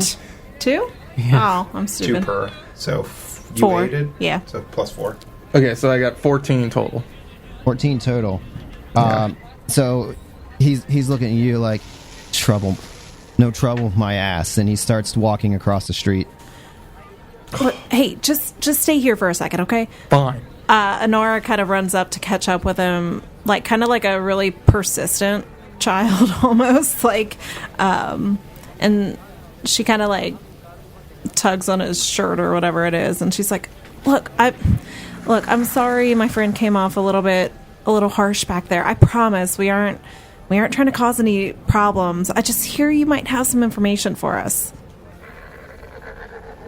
2? Oh, I'm 2 stupid. per. So you 4. aided? Yeah. So plus 4. Okay, so I got 14 total. 14 total. So he's looking at you like, trouble. No trouble, my ass. And he starts walking across the street. Look, hey, just stay here for a second, okay? Fine. Anara kind of runs up to catch up with him, kind of like a really persistent child almost, and she kind of tugs on his shirt or whatever it is, and she's like, look, I'm sorry my friend came off a little harsh back there. I promise we aren't trying to cause any problems. I just hear you might have some information for us.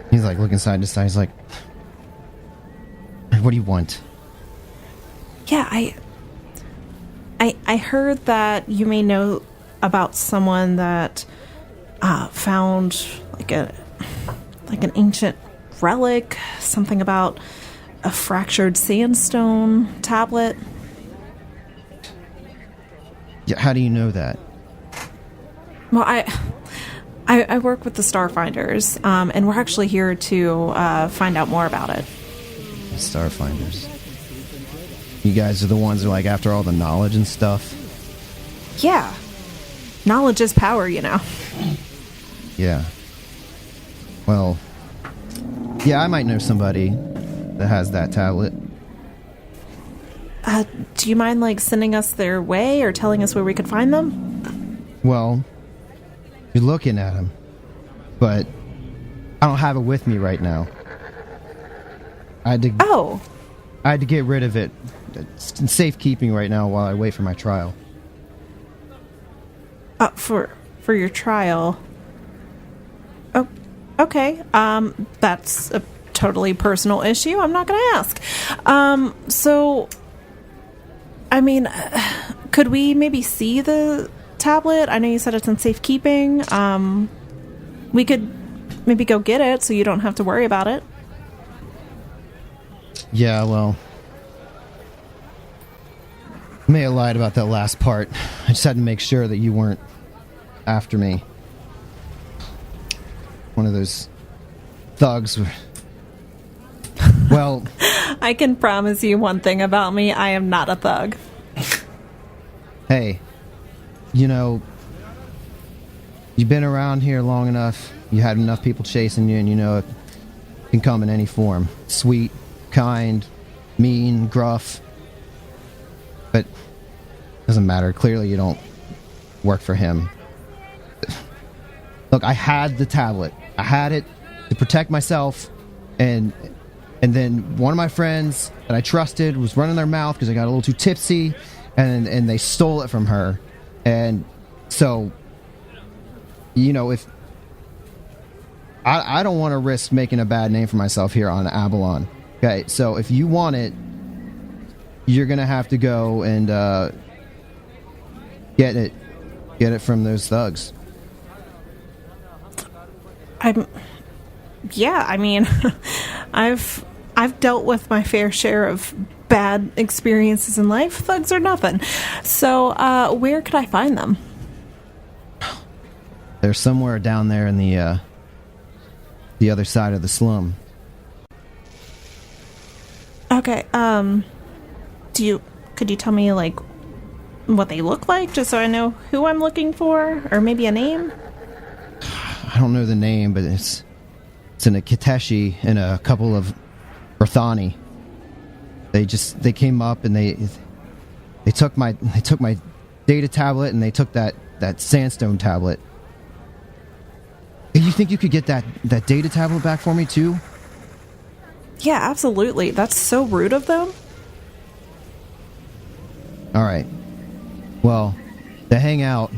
He's looking side to side. He's like, what do you want? Yeah, I heard that you may know about someone that found an ancient relic, something about a fractured sandstone tablet. Yeah, how do you know that? Well, I work with the Starfinders, and we're actually here to find out more about it. Starfinders. You guys are the ones who are after all the knowledge and stuff? Yeah. Knowledge is power, you know. Yeah. Well, yeah, I might know somebody that has that tablet. Do you mind, sending us their way or telling us where we could find them? Well, you're looking at them, but I don't have it with me right now. I had to get rid of it. It's in safekeeping right now while I wait for my trial. For your trial. Oh, okay. That's a totally personal issue. I'm not going to ask. So, I mean, could we maybe see the tablet? I know you said it's in safekeeping. We could maybe go get it so you don't have to worry about it. Yeah, well, I may have lied about that last part. I just had to make sure that you weren't after me. One of those thugs. Well, I can promise you one thing about me. I am not a thug. hey, you've been around here long enough. You had enough people chasing you, and it can come in any form. Sweet, kind, mean, gruff. But doesn't matter. Clearly you don't work for him. Look, I had the tablet. I had it to protect myself, and then one of my friends that I trusted was running their mouth because I got a little too tipsy, and they stole it from her. And so, if I don't want to risk making a bad name for myself here on Aballon. Okay, so if you want it, you're gonna have to go and get it from those thugs. I've dealt with my fair share of bad experiences in life. Thugs are nothing. So, where could I find them? They're somewhere down there in the other side of the slum. Okay, could you tell me, like, what they look like, just so I know who I'm looking for? Or maybe a name? I don't know the name, but it's in a Kateshi and a couple of Berthani. They came up and they took my data tablet, and they took that sandstone tablet. You think you could get that data tablet back for me too? Yeah, absolutely. That's so rude of them. All right. Well, they hang out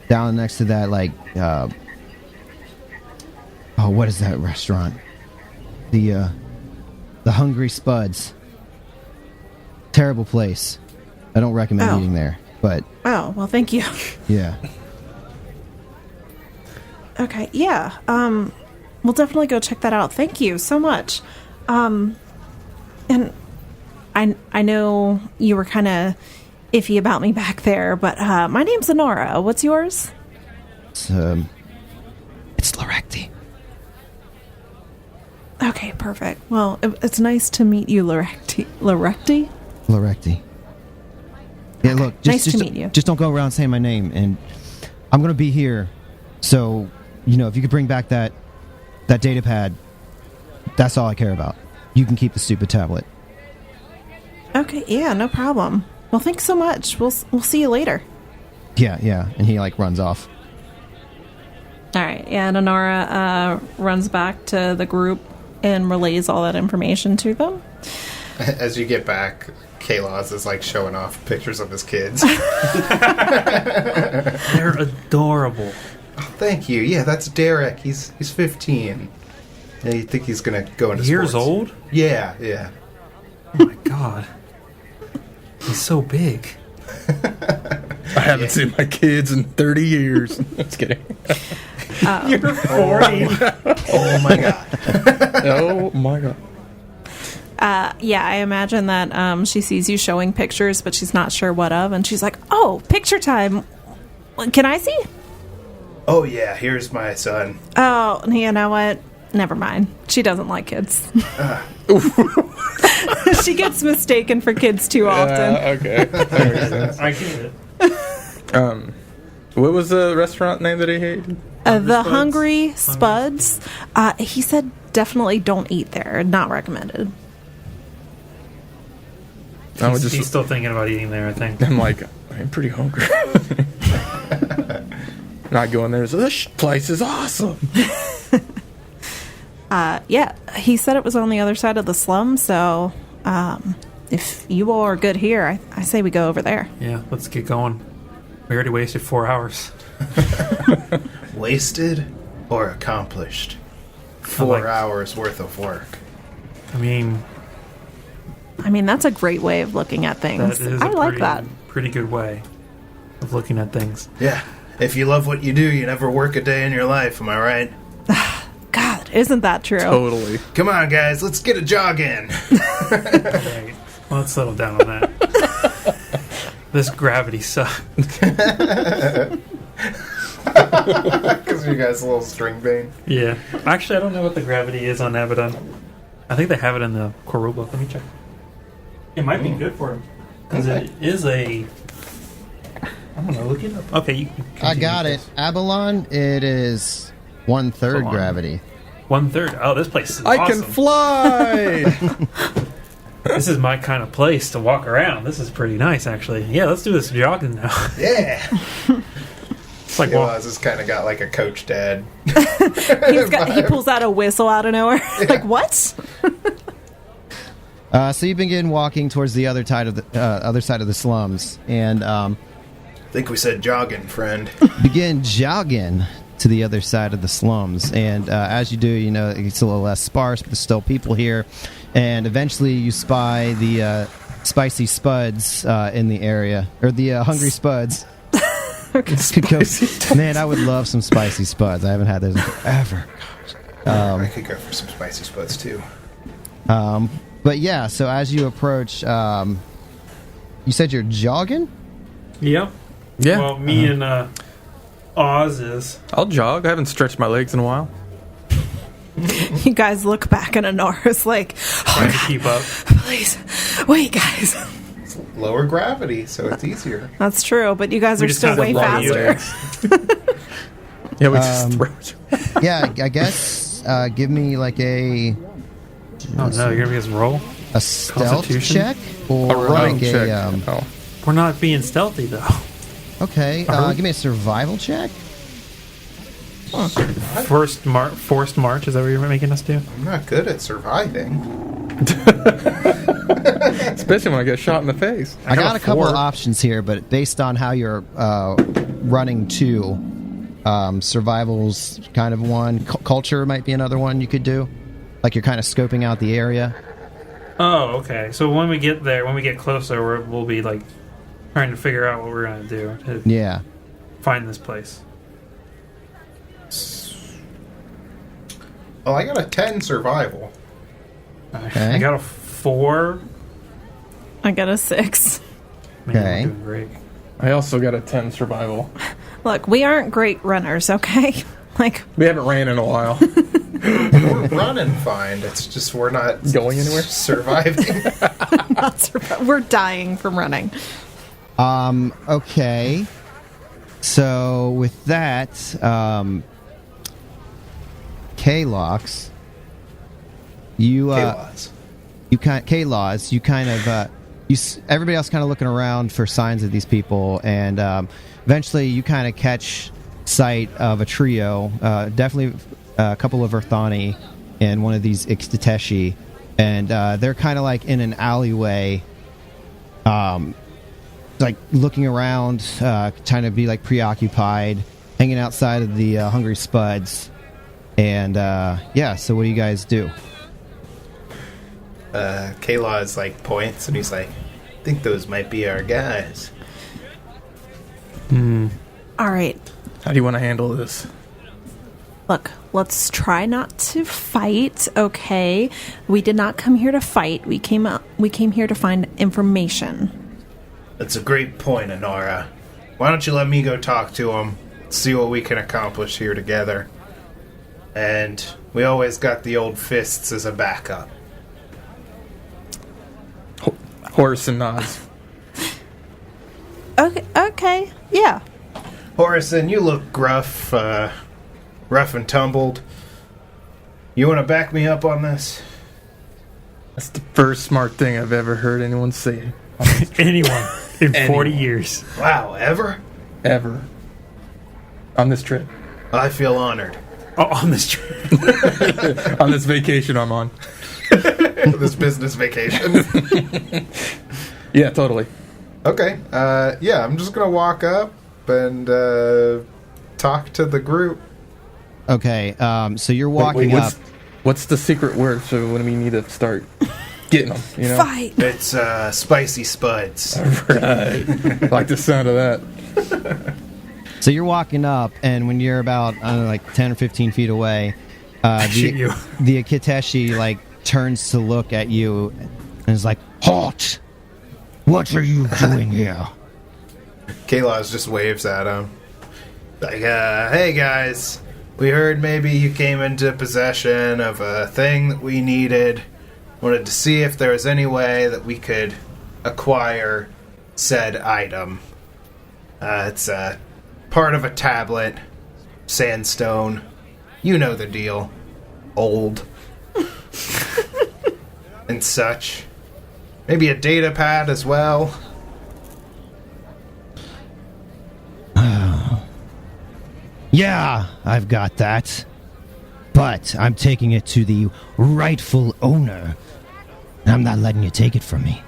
down next to that, like, what is that restaurant? The Hungry Spuds. Terrible place. I don't recommend eating there, but... Oh, well, thank you. Yeah. Okay, yeah. We'll definitely go check that out. Thank you so much. And I know you were kind of iffy about me back there, but my name's Anara. What's yours? It's Lorecti. Okay, perfect. Well, it's nice to meet you, Lorecti. Lorecti? Lorecti. Yeah, Okay, look, nice to meet you. Just don't go around saying my name, and I'm going to be here, so, if you could bring back that data pad, that's all I care about. You can keep the stupid tablet. Okay, yeah, no problem. Well, thanks so much. We'll see you later. Yeah, and he, like, runs off. All right, yeah, and Anara runs back to the group and relays all that information to them. As you get back, Kalos is like showing off pictures of his kids. They're adorable. Oh, thank you. Yeah, that's Derek. He's 15. Yeah, you think he's gonna go into Years sports. old? Yeah. Oh my god. He's so big. I haven't seen my kids in 30 years. Just kidding. You're 40. Oh my god. Oh my god. Yeah, I imagine that she sees you showing pictures, but she's not sure what of, and she's like, "Oh, picture time! Can I see?" Oh yeah, here's my son. Oh, you know what? Never mind. She doesn't like kids. She gets mistaken for kids too often. Okay. That makes sense. I get it. What was the restaurant name that he hated? The Hungry Spuds. He said definitely don't eat there. Not recommended. He's still thinking about eating there, I think. I'm like, I'm pretty hungry. Not going there. So this place is awesome. Yeah, he said it was on the other side of the slum, so if you all are good here, I say we go over there. Yeah, let's get going. We already wasted 4 hours. Wasted or accomplished? 4 hours worth of work. I mean, that's a great way of looking at things. that is I like that. pretty good way of looking at things. Yeah. If you love what you do, you never work a day in your life. Am I right? God, isn't that true? Totally. Come on, guys. Let's get a jog in. Right. Well, let's settle down on that. This gravity sucks. Because you guys a little string bean. Yeah. Actually, I don't know what the gravity is on Aballon. I think they have it in the core rulebook. Let me check. It might be good for him. Because it is a... I'm going to look it up. Okay, you I got it. Aballon, it is 1/3 gravity. 1/3. Oh, this place is I awesome. can fly! This is my kind of place to walk around. This is pretty nice, actually. Yeah, let's do this jogging now. Yeah. It's like, Kalos has kind of got like a coach dad. He pulls out a whistle out of nowhere. Like, what? So you begin walking towards the other side of the slums, and I think we said jogging, friend. begin jogging to the other side of the slums. And as you do, you know, it's a little less sparse, but there's still people here. And eventually you spy the spicy spuds in the area, or the hungry spuds. Man, I would love some spicy spuds. I haven't had those in forever. I could go for some spicy spuds too. But yeah, so as you approach, you said you're jogging? yeah. Yeah. Well, me and Oz is. I'll jog. I haven't stretched my legs in a while. You guys look back and Anara's like, Trying to keep up. please, wait, guys. It's lower gravity, so it's easier. That's true, but you guys We are just still kinda way love you. faster. Yeah, we just throw it. Yeah, I guess give me like a Oh no, you're gonna make us roll? stealth Constitution? check or running like a check. We're not being stealthy though. okay. Give me a survival check. Forced march, is that what you're making us do? I'm not good at surviving. Especially when I get shot in the face. I got a couple 4. of options here, but based on how you're running to, survival's kind of one. Culture might be another one you could do. Like you're kind of scoping out the area. Oh, okay. So when we get there, when we get closer, we'll be like trying to figure out what we're gonna do to Yeah. find this place. Well, I got a 10 survival. Okay. I got a 4. I got a 6. Man, Okay. we're doing great. I also got a 10 survival. Look, we aren't great runners, okay? Like, We haven't ran in a while. We're running fine. It's just we're not Going anywhere? surviving. we're dying from running. Okay. So with that, K-Lox, Kalos. K-Laws, you kind of everybody else kind of looking around for signs of these people, and eventually you kind of catch sight of a trio, definitely a couple of Earthani and one of these Ixtateshi, and they're kind of like in an alleyway, like looking around, trying to be like preoccupied, hanging outside of the Hungry Spuds, and yeah. So what do you guys do? Kalos like points and he's like, I think those might be our guys. All right. How do you want to handle this? Look, let's try not to fight, okay? We did not come here to fight. We came here to find information. That's a great point, Anara. Why don't you let me go talk to them, see what we can accomplish here together. And we always got the old fists as a backup. Horse and nods. Okay, yeah. Horison, you look rough and tumbled. You want to back me up on this? That's the first smart thing I've ever heard anyone say. Anyone in 40 years. Wow, ever? Ever. On this trip. I feel honored. Oh, on this trip. On this vacation I'm on. This business vacation. Yeah, totally. Okay, yeah, I'm just gonna walk up and talk to the group. Okay, so you're walking up. What's the secret word so when we need to start getting them, you know? Fight. It's spicy spuds. Right. I like the sound of that. So you're walking up, and when you're about, I don't know, like 10 or 15 feet away, Shoot you. the Akiteshi, like, turns to look at you and is like, "Halt! What are you doing here?" Kalos just waves at him. Like, hey guys, we heard maybe you came into possession of a thing that we needed. Wanted to see if there was any way that we could acquire said item. It's part of a tablet, sandstone. You know the deal. Old. And such. Maybe a data pad as well. Yeah, I've got that. But I'm taking it to the rightful owner. And I'm not letting you take it from me.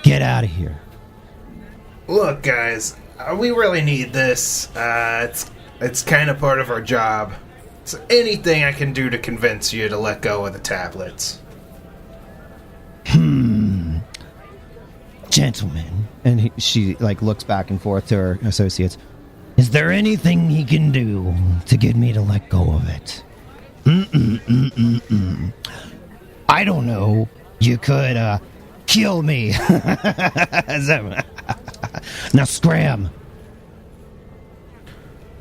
Get out of here. Look, guys, we really need this. It's kind of part of our job. So anything I can do to convince you to let go of the tablets. Gentlemen. And she looks back and forth to her associates. Is there anything he can do to get me to let go of it? I don't know. You could kill me. Now scram.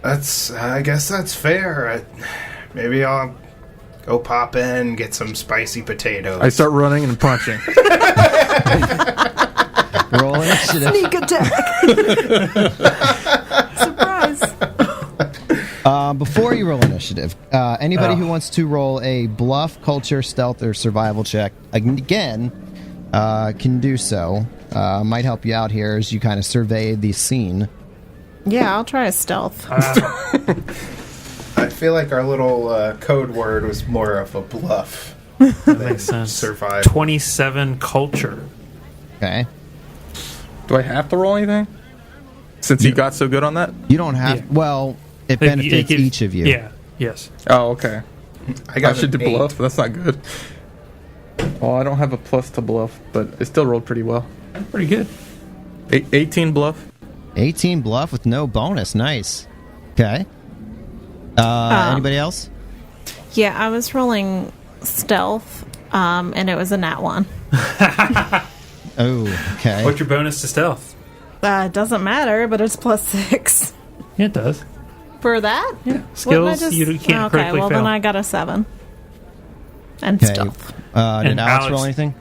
I guess that's fair. Maybe I'll go pop in, get some spicy potatoes. I start running and punching. Roll initiative. Sneak attack. Surprise. Before you roll initiative, anybody who wants to roll a bluff, culture, stealth, or survival check, again, can do so. Might help you out here as you kind of survey the scene. Yeah, I'll try a stealth. I feel like our little code word was more of a bluff. That makes sense. Survive. 27 culture. Okay. Do I have to roll anything? Since you got so good on that? You don't have... Yeah. Well, it It benefits gives- each of you. Yeah. Yes. Oh, okay. I should do an 8. bluff. That's not good. Well, I don't have a plus to bluff, but it still rolled pretty well. Pretty good. 18 bluff. 18 bluff with no bonus. Nice. Okay. Anybody else? Yeah, I was rolling stealth, and it was a nat 1. Oh, okay. What's your bonus to stealth? It doesn't matter, but it's +6. Yeah, it does. For that? Yeah. What Skills, you can't Okay, critically well fail. then I got a 7. And Okay. stealth. Did And Alex roll Alex- anything?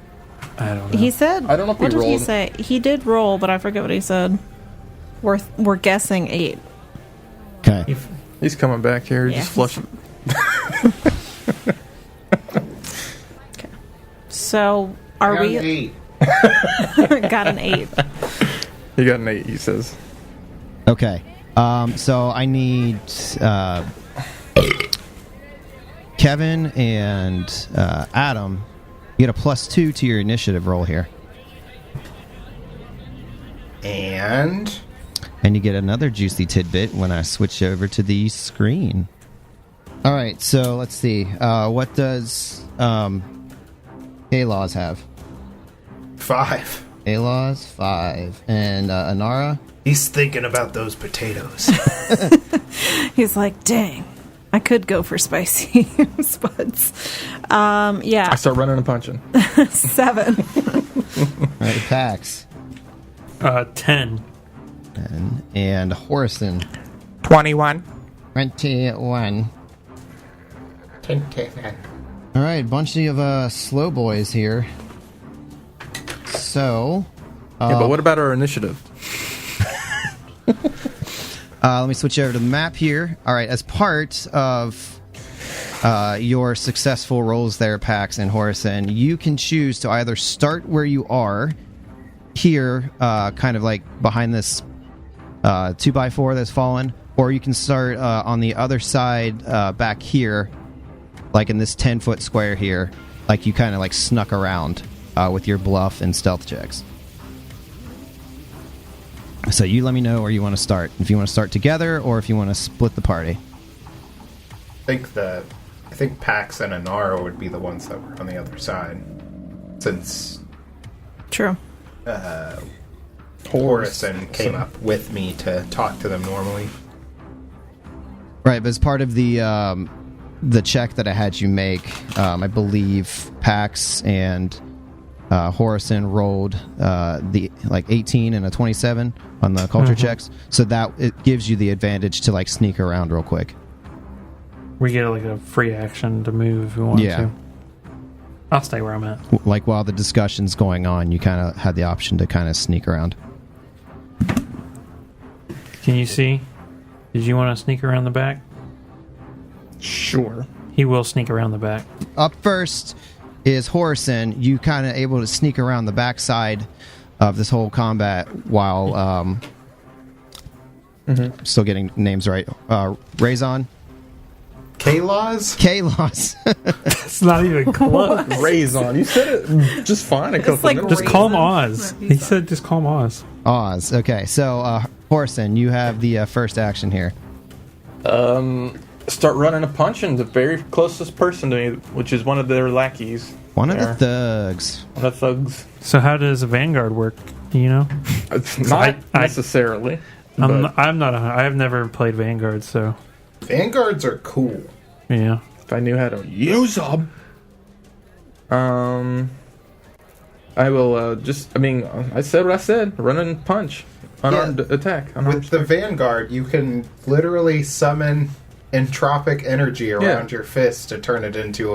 I don't know. He said... I don't know if what he did he rolled. say? He did roll, but I forget what he said. We're guessing 8. Okay. He's coming back here. Yeah, Just flushing. Okay. So, are I got we... an 8. got an 8. He got an 8, he says. Okay. So I need Kevin and Adam. You get a +2 to your initiative roll here. And And you get another juicy tidbit when I switch over to the screen. All right, so let's see. What does A-Laws have? 5. A-Laws, 5. And Anara? He's thinking about those potatoes. He's like, dang, I could go for spicy spuds. I Yeah, start running and punching. 7. All right, Pax. 10. And Horison. 21. 21. All right, bunch of slow boys here. So, Yeah, but what about our initiative? let me switch over to the map here. All right, as part of your successful rolls there, Pax and Horison, you can choose to either start where you are here, kind of like behind this 2x4 that's fallen, or you can start on the other side back here, like in this 10-foot square here, like you kind of like snuck around with your bluff and stealth checks. So you let me know where you want to start. If you want to start together or if you want to split the party. I think Pax and Anara would be the ones that were on the other side. Since True. Horison came up with me to talk to them normally. Right, but as part of the check that I had you make, I believe Pax and Horison rolled the 18 and a 27 on the culture checks, so that it gives you the advantage to like sneak around real quick. We get like a free action to move if we want Yeah. to. I'll stay where I'm at. Like while the discussion's going on, you kind of had the option to kind of sneak around. Can you see? Did you want to sneak around the back? Sure. He will sneak around the back. Up first, is Horison. You kind of able to sneak around the backside of this whole combat while still getting names right. Raison. K-Laws? K-Laws. It's not even close. Raison. You said it just fine a couple like minutes. Just call him Oz. He said just call him Oz. Oz. Okay, so Horison, you have the first action here. Start running a punch into the very closest person to me, which is one of their lackeys. One of the thugs. One of the thugs. So how does a Vanguard work? Do you know? Not necessarily. I have never played Vanguard, so Vanguards are cool. yeah. If I knew how to use them. I will I said what I said. Run and punch. Unarmed attack. With the Vanguard, you can literally summon entropic energy around your fist to turn it into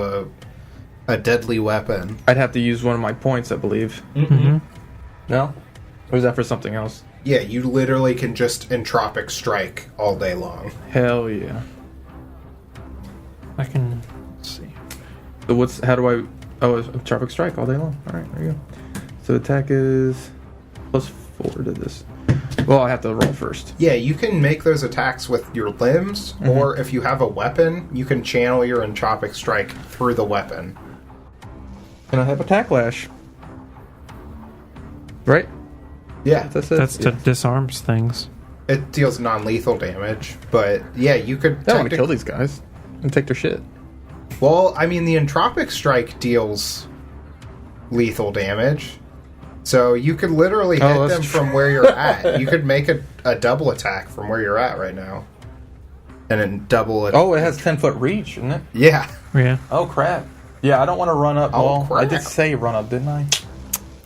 a deadly weapon. I'd have to use one of my points, I believe. Mm-hmm. No? Or is that for something else? Yeah, you literally can just entropic strike all day long. Hell yeah. I can see. So how do I... Oh, it's entropic strike all day long. Alright, there you go. So attack is +4 to this. Well, I have to roll first. Yeah, you can make those attacks with your limbs, or if you have a weapon, you can channel your entropic strike through the weapon. And I have attack lash. Right? Yeah, That's to disarms things. it deals non-lethal damage, but yeah, you could I want to kill these guys and take their shit. Well, I mean, the entropic strike deals lethal damage. So you could literally hit them from where you're at. You could make a double attack from where you're at right now. And then double it. Oh, it has 10-foot reach, isn't it? Yeah. Yeah. Oh, crap. Yeah, I don't want to run up. Oh, Well, crap. I did say run up, didn't I?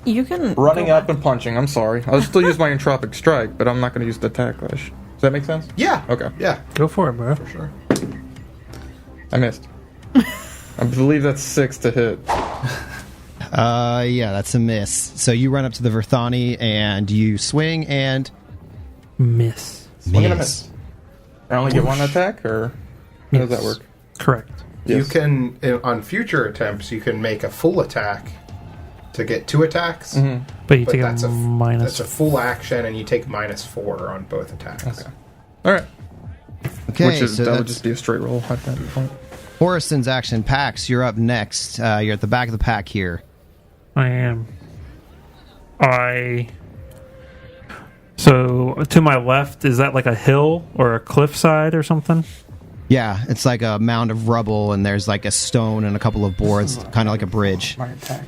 You can Running go up and punching. I'm sorry. I'll still use my entropic strike, but I'm not going to use the attack lash. Does that make sense? Yeah. Okay. Yeah, Go for it, bro. for sure. I missed. I believe that's 6 to hit. Yeah, that's a miss. So you run up to the Verthani and you swing and Miss. Swing and a miss. I only get one attack, or how does that work? Correct. You can, on future attempts, you can make a full attack to get 2 attacks. But you But take that's a minus. That's a full action, and you take -4 on both attacks. Okay. All right. okay. Which is so that would that's just be a straight roll at that point. Horison's action. Pax, you're up next. You're at the back of the pack here. I am. So to my left, is that like a hill or a cliffside or something? Yeah, it's like a mound of rubble, and there's like a stone and a couple of boards, kind of like a bridge. My attack.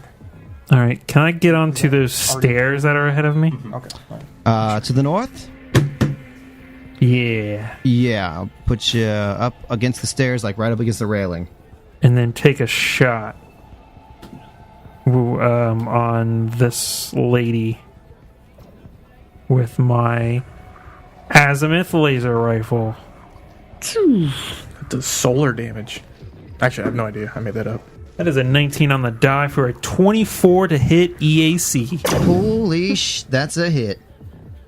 All right. Can I get onto those stairs that are ahead of me? Okay. All right. To the north? Yeah. Yeah, I'll put you up against the stairs, like right up against the railing. And then take a shot on this lady with my azimuth laser rifle. It does solar damage. Actually, I have no idea. I made that up. That is a 19 on the die for a 24 to hit EAC. Holy that's a hit.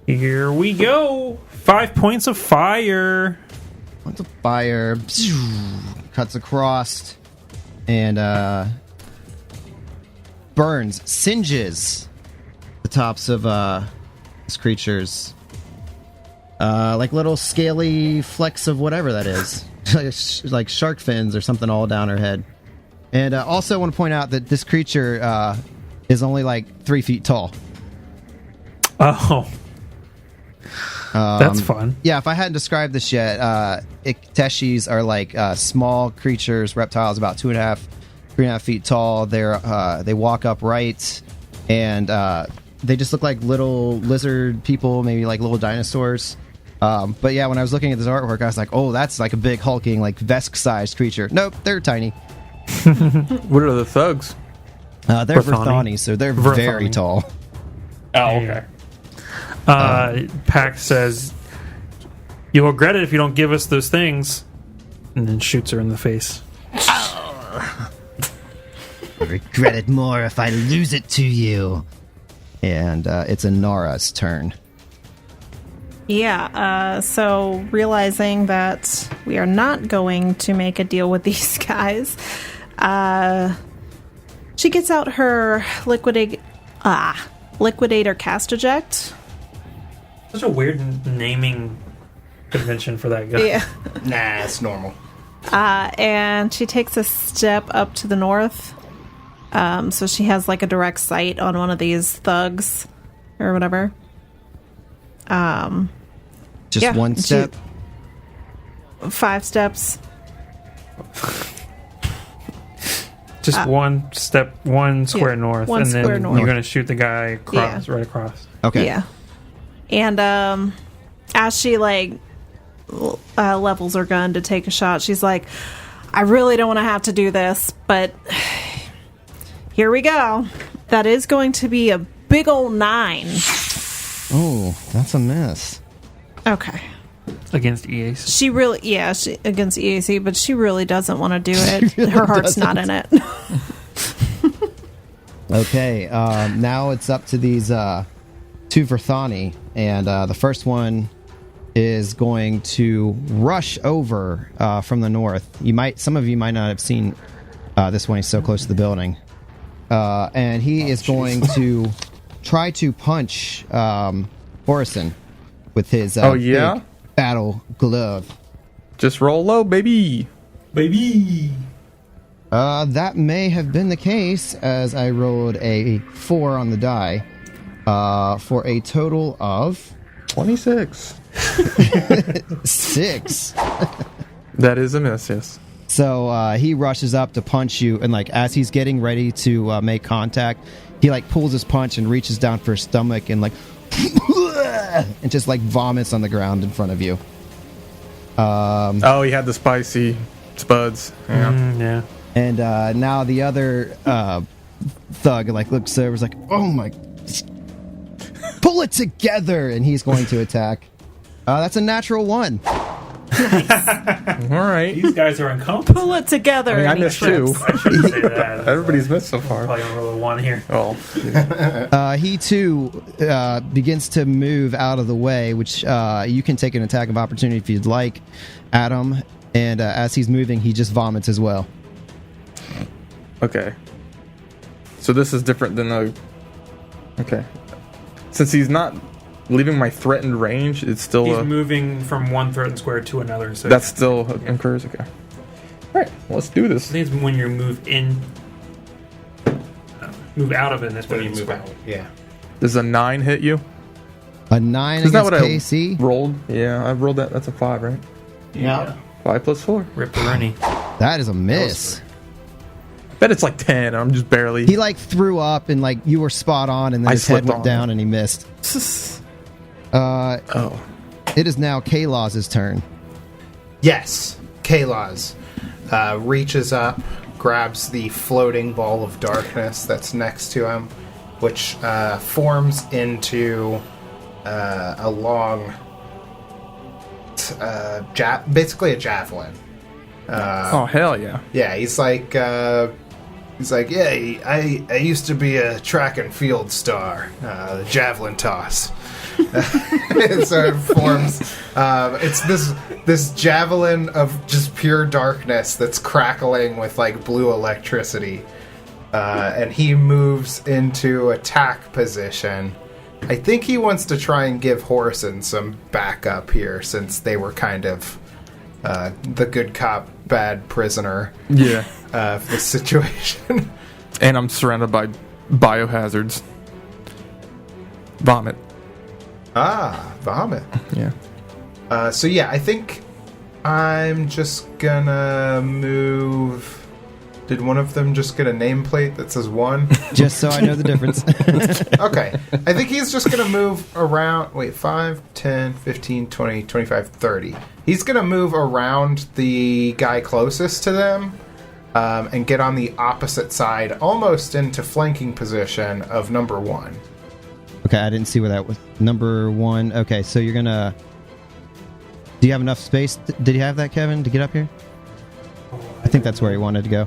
Here we go. 5 points of fire. Once a fire cuts across and burns, singes the tops of this creature's like little scaly flecks of whatever that is. Like shark fins or something all down her head. And also I want to point out that this creature is only like 3 feet tall. Oh. That's fun. Yeah, if I hadn't described this yet, Ikteshis are like small creatures, reptiles about 3.5 feet tall. They walk upright, and they just look like little lizard people, maybe like little dinosaurs. But yeah, when I was looking at this artwork, I was like, oh, that's like a big hulking, like Vesk-sized creature. Nope, they're tiny. What are the thugs? They're Verthani. Verthani, so they're very tall. Oh, okay. Pax says, "You'll regret it if you don't give us those things," and then shoots her in the face. I regret it more if I lose it to you. And it's Anara's turn. Yeah, so realizing that we are not going to make a deal with these guys, She gets out her liquidator cast eject. Such a weird naming convention for that guy. Yeah. Nah, it's normal. And she takes a step up to the north. So she has like a direct sight on one of these thugs or whatever. Just Yeah, one step. 5 steps. Just one step, one square north, one and then square north. you're going to shoot the guy across, Yeah. right across. Okay. Yeah. And as she like levels her gun to take a shot, she's like, I really don't want to have to do this, but here we go. That is going to be a big old 9. Oh, that's a miss. Okay. Against EAC. She really, she against EAC, but she really doesn't want to do it. Her heart's not in it. Okay, now it's up to these 2 Verthani, and the first one is going to rush over from the north. Some of you might not have seen this one. He's so close to the building, and he is going to try to punch Horason with his big battle glove. Just roll low, baby. That may have been the case, as I rolled a 4 on the die for a total of 26. 6. That is a miss, yes. So he rushes up to punch you, and like as he's getting ready to make contact, he like pulls his punch and reaches down for his stomach and like and just like vomits on the ground in front of you. Oh, he had the spicy spuds. Yeah. Yeah. And now the other thug like looks over, is like, "Oh my, pull it together!" And he's going to attack. That's a natural 1. All right. These guys are uncomfortable. Pull it together. I and he missed 2. I shouldn't say that. Everybody's missed so far. Probably gonna roll a 1 here. Oh. He too begins to move out of the way, which you can take an attack of opportunity if you'd like, Adam. And as he's moving, he just vomits as well. Okay. So this is different than the... Okay. Since he's not leaving my threatened range, it's still... He's moving from one threatened square to another. So That still occurs? Okay. Alright, let's do this. I think it's when you move in... move out of it, that's When when you move out. Yeah. Does a 9 hit you? A 9 Isn't that against what KC? I rolled? Yeah, I rolled that. That's a 5, right? Yeah. 5 plus 4. Ripperoni. That is a miss. I bet it's like 10. I'm just barely... He like threw up and like you were spot on, and then I his head slipped went on. down and he missed. Oh. It is now Kalaw's turn. Yes. Kalaz reaches up, grabs the floating ball of darkness that's next to him, which forms into a long, basically a javelin. Oh, hell yeah. Yeah, he's like, yeah, I used to be a track and field star, the javelin toss. So it forms. It's this javelin of just pure darkness that's crackling with like blue electricity, and he moves into attack position. I think he wants to try and give Horason some backup here, since they were kind of the good cop, bad prisoner Yeah. of the situation. And I'm surrounded by biohazards. Vomit. Vomit. Yeah. So yeah, I think I'm just gonna move. Did one of them just get a nameplate that says 1? Just so I know the difference. Okay. I think he's just gonna move around. Wait, 5, 10, 15, 20, 25, 30. He's gonna move around the guy closest to them, and get on the opposite side, almost into flanking position of number 1. Okay, I didn't see where that was. Number 1. Okay, so you're gonna... Do you have enough space? Did you have that, Kevin, to get up here? I think that's where he wanted to go.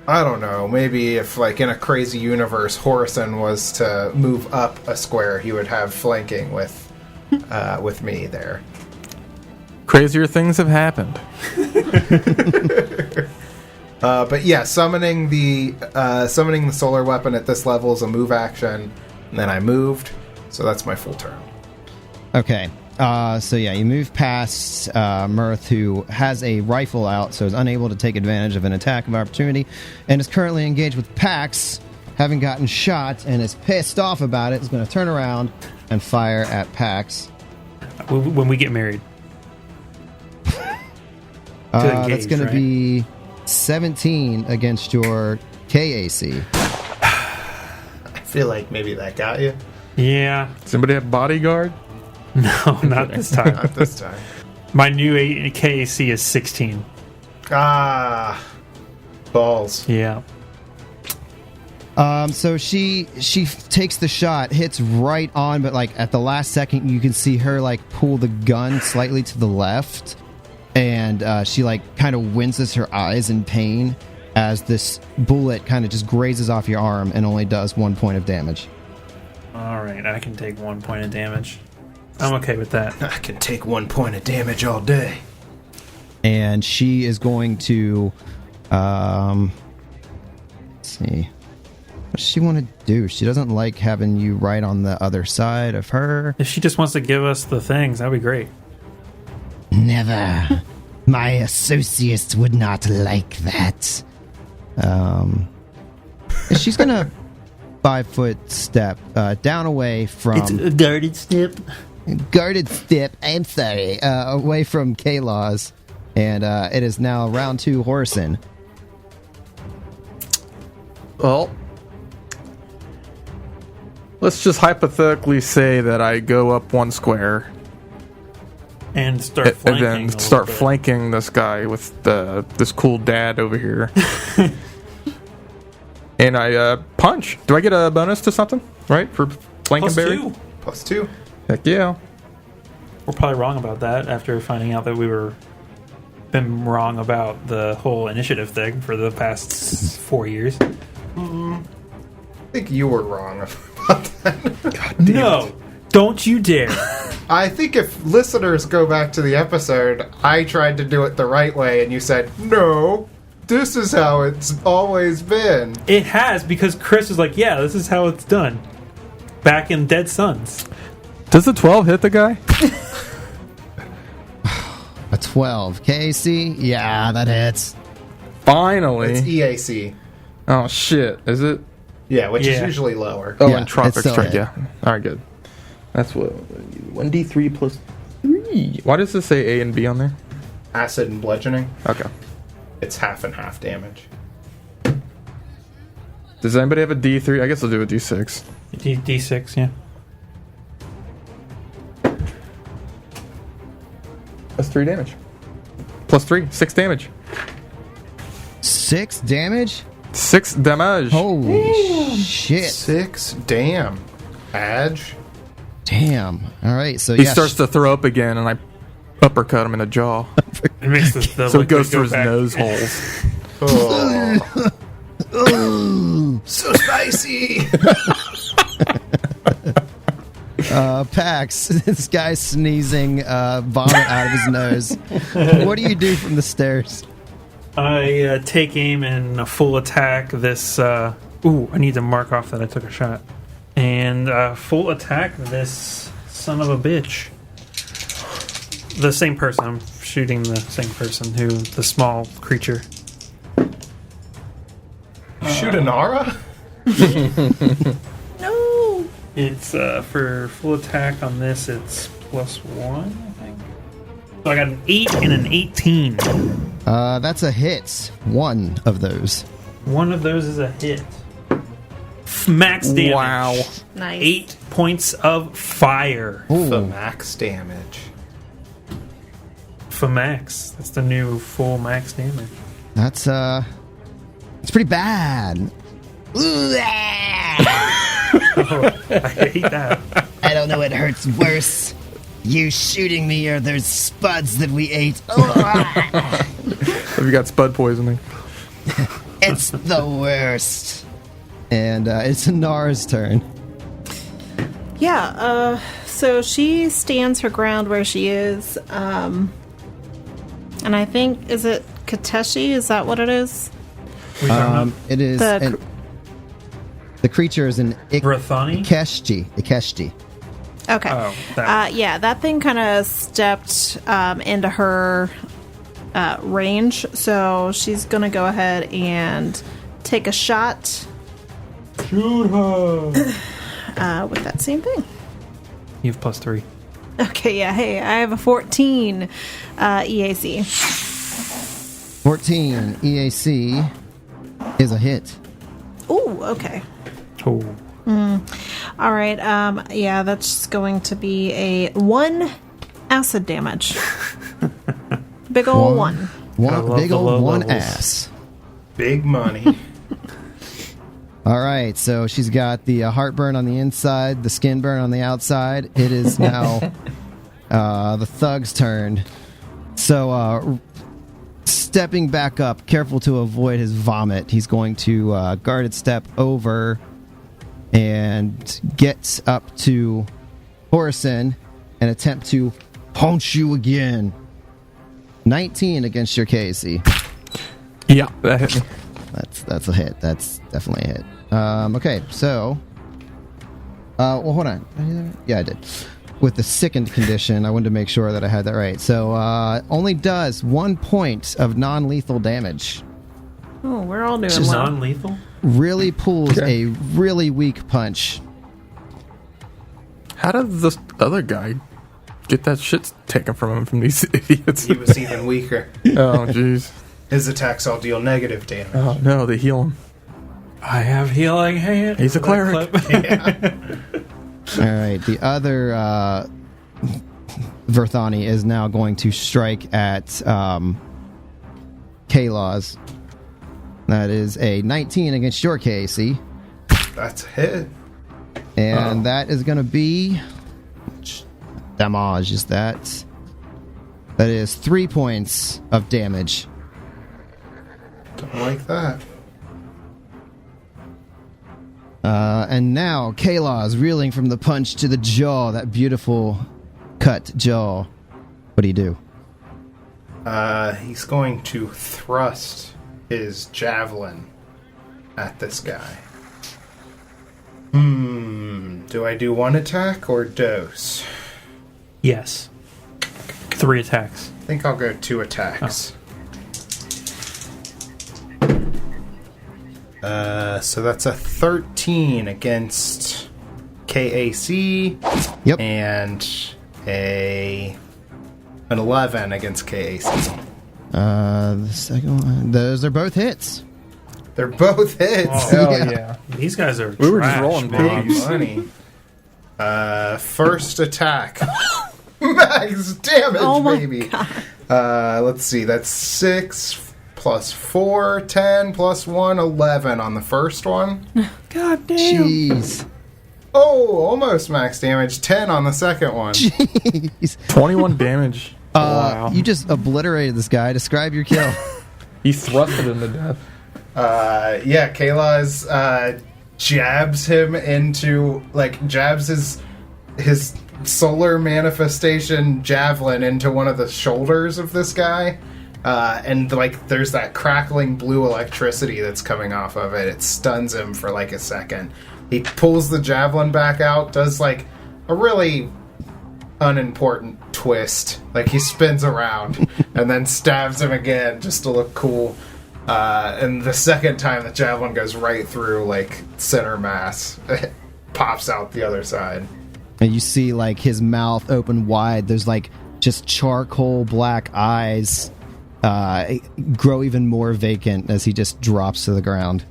I don't know. Maybe if, like, in a crazy universe, Horason was to move up a square, he would have flanking with me there. Crazier things have happened. But yeah, summoning the solar weapon at this level is a move action. And then I moved, so that's my full turn. Okay. So yeah, you move past Mirth, who has a rifle out, so is unable to take advantage of an attack of opportunity, and is currently engaged with Pax, having gotten shot, and is pissed off about it. Is going to turn around and fire at Pax. When we get married. That's going to be 17 against your KAC. I feel like maybe that got you. Yeah. Somebody have bodyguard? No, not this time. Not this time. My new KAC is 16. Ah, balls. Yeah. So she takes the shot, hits right on, but like at the last second, you can see her like pull the gun slightly to the left, and she like kind of winces her eyes in pain as this bullet kind of just grazes off your arm and only does 1 point of damage. All right, I can take 1 point of damage. I'm okay with that. I can take 1 point of damage all day. And she is going to, let's see, what does she want to do? She doesn't like having you right on the other side of her. If she just wants to give us the things, that'd be great. Never. My associates would not like that. She's gonna 5-foot step down away from. It's a guarded step. Guarded step. I'm sorry. Away from K-Laws, and it is now round 2. Horson. Well, let's just hypothetically say that I go up 1 square And start flanking. and then start flanking this guy with this cool dad over here. And I punch. Do I get a bonus to something? Right? For flanking Barry? +2. +2. Heck yeah. We're probably wrong about that after finding out that we were been wrong about the whole initiative thing for the past 4 years. I think you were wrong about that. No, don't you dare. I think if listeners go back to the episode, I tried to do it the right way, and you said, no, this is how it's always been. It has, because Chris was like, yeah, this is how it's done. Back in Dead Sons. Does the 12 hit the guy? A 12. KAC? Yeah, that hits. Finally. It's EAC. Oh, shit. Is it? Yeah, which is Yeah. usually lower. Oh, Yeah, and Tropic it's still Strike, hit. yeah. Alright, good. That's what... 1d3 plus 3. Why does this say A and B on there? Acid and bludgeoning, Okay. it's half and half damage. Does anybody have a D3? I guess I'll do a D6. D6, yeah. That's 3 damage. Plus 3. 6 damage. 6 damage? 6 damage. Holy shit. 6, damn. Badge. Damn. All right, so He yeah, starts to throw up again, and I uppercut him in the jaw. It makes the So it liquid goes go through his back. nose holes. Oh. So spicy. Pax, this guy's sneezing vomit out of his nose. What do you do from the stairs? I take aim and full attack this. Ooh, I need to mark off that I took a shot. And full attack this son of a bitch. The same person. I'm shooting the same person, the small creature. Shoot Anara? No. It's for full attack on this. It's +1, I think. So I got an 8 and an 18. That's a hit. One of those. One of those is a hit. Max damage. Wow. Nice. 8 points of fire. The Ooh. max damage. For max. That's the new full max damage. That's it's pretty bad. I hate that. I don't know what hurts worse. You shooting me or those spuds that we ate. Have you got spud poisoning? It's the worst. And it's Anara's turn. Yeah, so she stands her ground where she is. And I think, is it Kateshi? Is that what it is? We talking about It is the creature is an Rathani? Ikeshti. Okay. Oh, that Yeah, that thing kind of stepped into her range, so she's gonna go ahead and take a shot. Shoot her. With that same thing. You have +3. Okay, yeah. Hey, I have a 14 EAC. 14 EAC is a hit. Ooh, okay. Oh. All right. Yeah, that's going to be a 1 acid damage. Big ol' one. I love Big the old low one levels. ass. Big money. All right, so she's got the heartburn on the inside, the skin burn on the outside. It is now the thug's turn. So, stepping back up, careful to avoid his vomit, he's going to guarded step over and get up to Horison and attempt to punch you again. 19 against your KC. Yeah, that hit me. That's a hit. That's definitely a hit. Okay, so... well, hold on. Did I do that? Yeah, I did. With the sickened condition, I wanted to make sure that I had that right. So, only does 1 point of non-lethal damage. Oh, we're all doing Is well. non-lethal? Really pulls a really weak punch. How did this other guy get that shit taken from him from these idiots? He was even weaker. Oh, jeez. His attacks all deal negative damage. Oh, no, they heal him. I have healing hand. He's a cleric. All right, the other Verthani is now going to strike at Kalos. That is a 19 against your KC. That's a hit. And that is going to be... Damage is that. That is 3 points of damage. Don't like that. And now Kalos reeling from the punch to the jaw, that beautiful cut jaw. What do you do? He's going to thrust his javelin at this guy. Do I do one attack or dose? Yes. 3 attacks. I think I'll go 2 attacks. So that's a 13 against KAC. Yep. And an 11 against KAC. The second one. Those are both hits. They're both hits. Oh, Yeah. yeah. These guys are We were just trash, rolling man. big. Money. First attack. Max damage, Oh my baby. Let's see. That's 6 plus 4, 10 plus 1, 11 on the first one. God damn. Jeez. Oh, almost max damage. 10 on the second one. Jeez. 21 damage. Wow. You just obliterated this guy. Describe your kill. He thrusted him to death. Yeah, Kalaz jabs him into, jabs his solar manifestation javelin into one of the shoulders of this guy. And there's that crackling blue electricity that's coming off of it. It stuns him for a second. He pulls the javelin back out, does a really unimportant twist. He spins around and then stabs him again just to look cool. And the second time the javelin goes right through center mass. It pops out the other side. And you see his mouth open wide. There's just charcoal black eyes grow even more vacant as he just drops to the ground.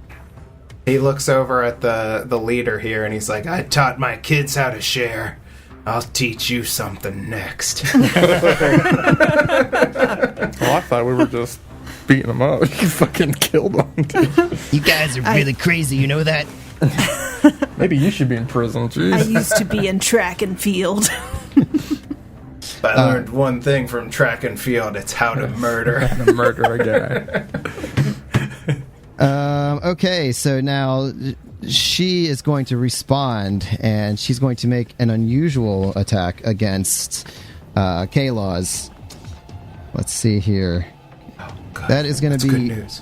He looks over at the leader here and he's like, I taught my kids how to share. I'll teach you something next. Oh, I thought we were just beating him up. You fucking killed him, dude. You guys are really crazy, you know that? Maybe you should be in prison, I jeez. used to be in track and field. I learned one thing from track and field. It's how to murder. To murder a guy. Okay, so now she is going to respond, and she's going to make an unusual attack against Kalos. Let's see here. Oh, God, That is going that's to good be news.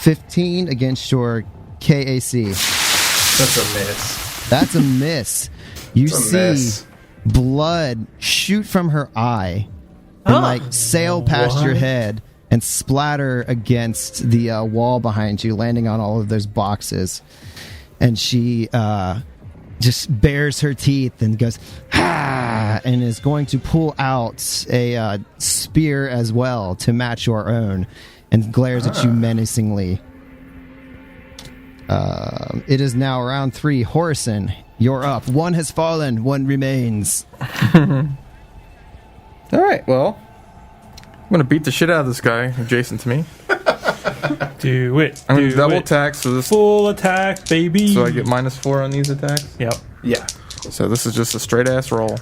15 against your KAC. That's a miss. That's a miss. You It's a see miss. blood shoot from her eye and like sail past your head and splatter against the wall behind you, landing on all of those boxes. And she just bares her teeth and goes, ah, and is going to pull out a spear as well to match your own and glares at you menacingly. It is now round 3. Horison, you're up. One has fallen, one remains. All right, well, I'm going to beat the shit out of this guy adjacent to me. Do it. I'm going to do double it. attack, so this, Full attack, baby. so I get -4 on these attacks. Yep. Yeah. So this is just a straight ass roll.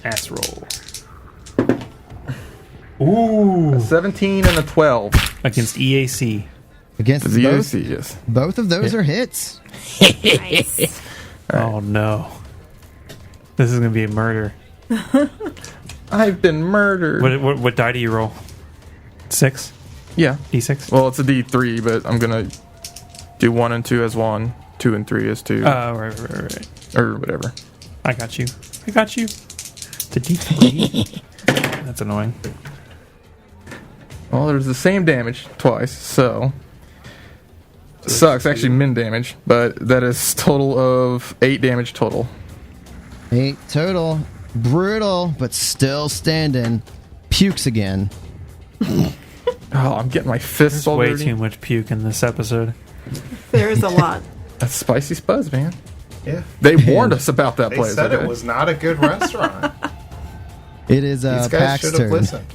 Ass roll. Ooh. 17 and a 12. Against EAC. Against The both, EAC, yes. both of those are hits. Nice. Oh no. This is gonna be a murder. I've been murdered. What die do you roll? 6? Yeah. D6? Well, it's a D3, but I'm going to do 1 and 2 as 1, 2 and 3 as 2, Right. or whatever. I got you. It's a D3. That's annoying. Well, there's the same damage twice, so... Sucks, actually min damage, but that is total of 8 damage total. 8 total. Brutal, but still standing. Pukes again. Oh, I'm getting my fists all Way dirty. too much puke in this episode. There is a lot. That's spicy spuzz, man. Yeah. They warned us about that They place. said okay? it was not a good restaurant. It is These guys Pax should have turn. listened.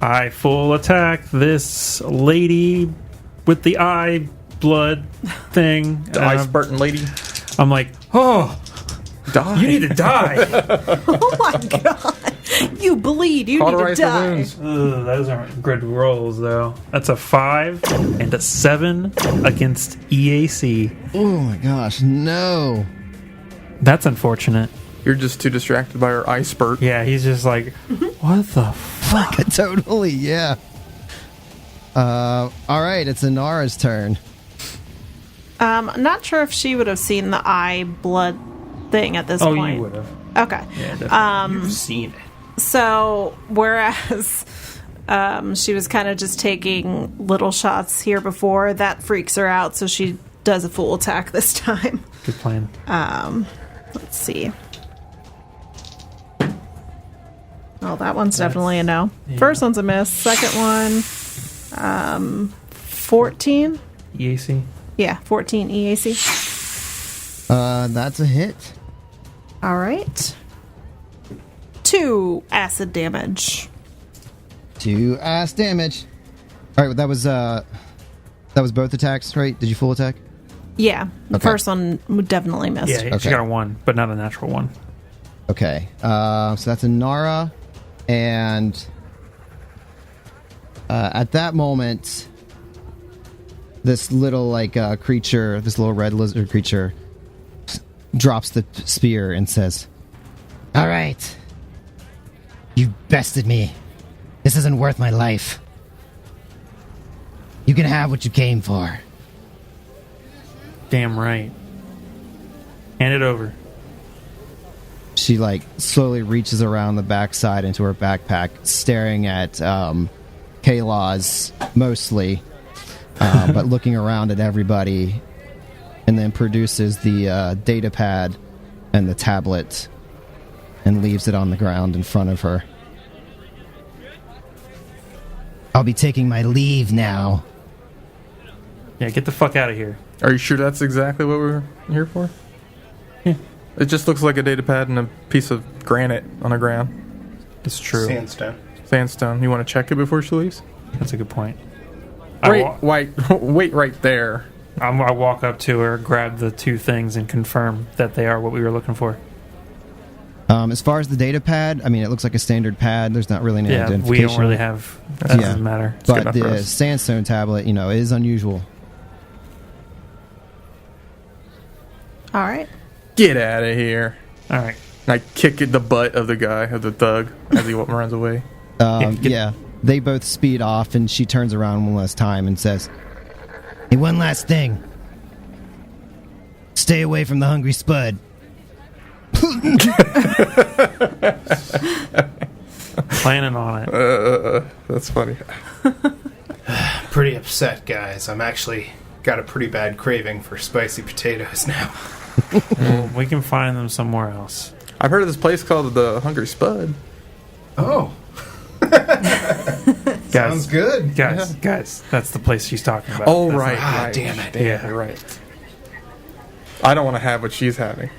I full attack this lady with the eye blood thing. The eye spurting lady. I'm like, oh, Die. you need to die. Oh my god. You bleed. You need to Cauterize the die. wounds. Ugh, those aren't good rolls, though. That's a 5 and a 7 against EAC. Oh my gosh, no. That's unfortunate. You're just too distracted by her eye spurt. Yeah, he's just like, what the fuck? Totally, yeah. All right, it's Anara's turn. I'm not sure if she would have seen the eye blood thing at this Oh, point. you would have. Okay. Yeah, definitely. You've seen it. So, whereas she was kind of just taking little shots here before, that freaks her out, so she does a full attack this time. Good plan. Let's see. Oh, that one's definitely a no. yeah. First one's a miss. Second one, 14. EAC. Yeah, 14 EAC. That's a hit. All right. 2 acid damage. 2 ass damage. All right, that was both attacks, right? Did you full attack? Yeah, the Okay. first one definitely missed. Yeah, she Okay. got a 1, but not a natural 1. Okay. So that's Anara, and at that moment, this little creature, this little red lizard creature, drops the spear and says, "All right, you bested me. This isn't worth my life. You can have what you came for." Damn right. Hand it over. She slowly reaches around the backside into her backpack, staring at Kalaz mostly, but looking around at everybody, and then produces the data pad and the tablet and leaves it on the ground in front of her. "I'll be taking my leave now." Yeah, get the fuck out of here. Are you sure that's exactly what we're here for? Yeah. It just looks like a data pad and a piece of granite on the ground. It's true. Sandstone. Sandstone. You want to check it before she leaves? That's a good point. Wait right there. I walk up to her, grab the 2 things, and confirm that they are what we were looking for. As far as the data pad, I mean, it looks like a standard pad. There's not really any Yeah, identification. we don't really have. That doesn't matter. good But enough for the us. sandstone tablet, is unusual. All right. Get out of here. All right. And I kick at the butt of the guy, of the thug, as he runs away. Yeah, they both speed off, and she turns around one last time and says, Hey, one last thing. Stay away from the hungry spud. Planning on it. That's funny. Pretty upset, guys. I'm actually got a pretty bad craving for spicy potatoes now. Well, we can find them somewhere else. I've heard of this place called the Hungry Spud. Oh, Guys, sounds good. guys, that's the place she's talking about. Oh, That's right. not- Ah, right. damn it. Yeah. You're right. I don't want to have what she's having.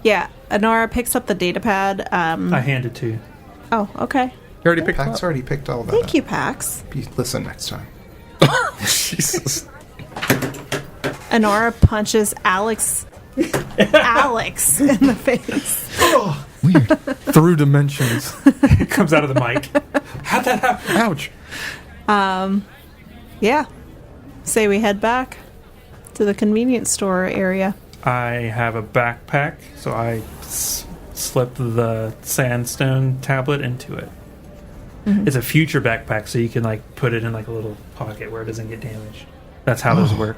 Yeah, Anara picks up the data pad. I hand it to you. Oh, okay. You already picked Pax up? already picked all that Thank up. you, Pax. Listen next time. Jesus. Anara punches Alex in the face. Weird. Through dimensions. It comes out of the mic. How'd that happen? Ouch. Yeah. Say we head back to the convenience store area. I have a backpack, so I slip the sandstone tablet into it. It's a future backpack, so you can like put it in like a little pocket where it doesn't get damaged. That's how those work.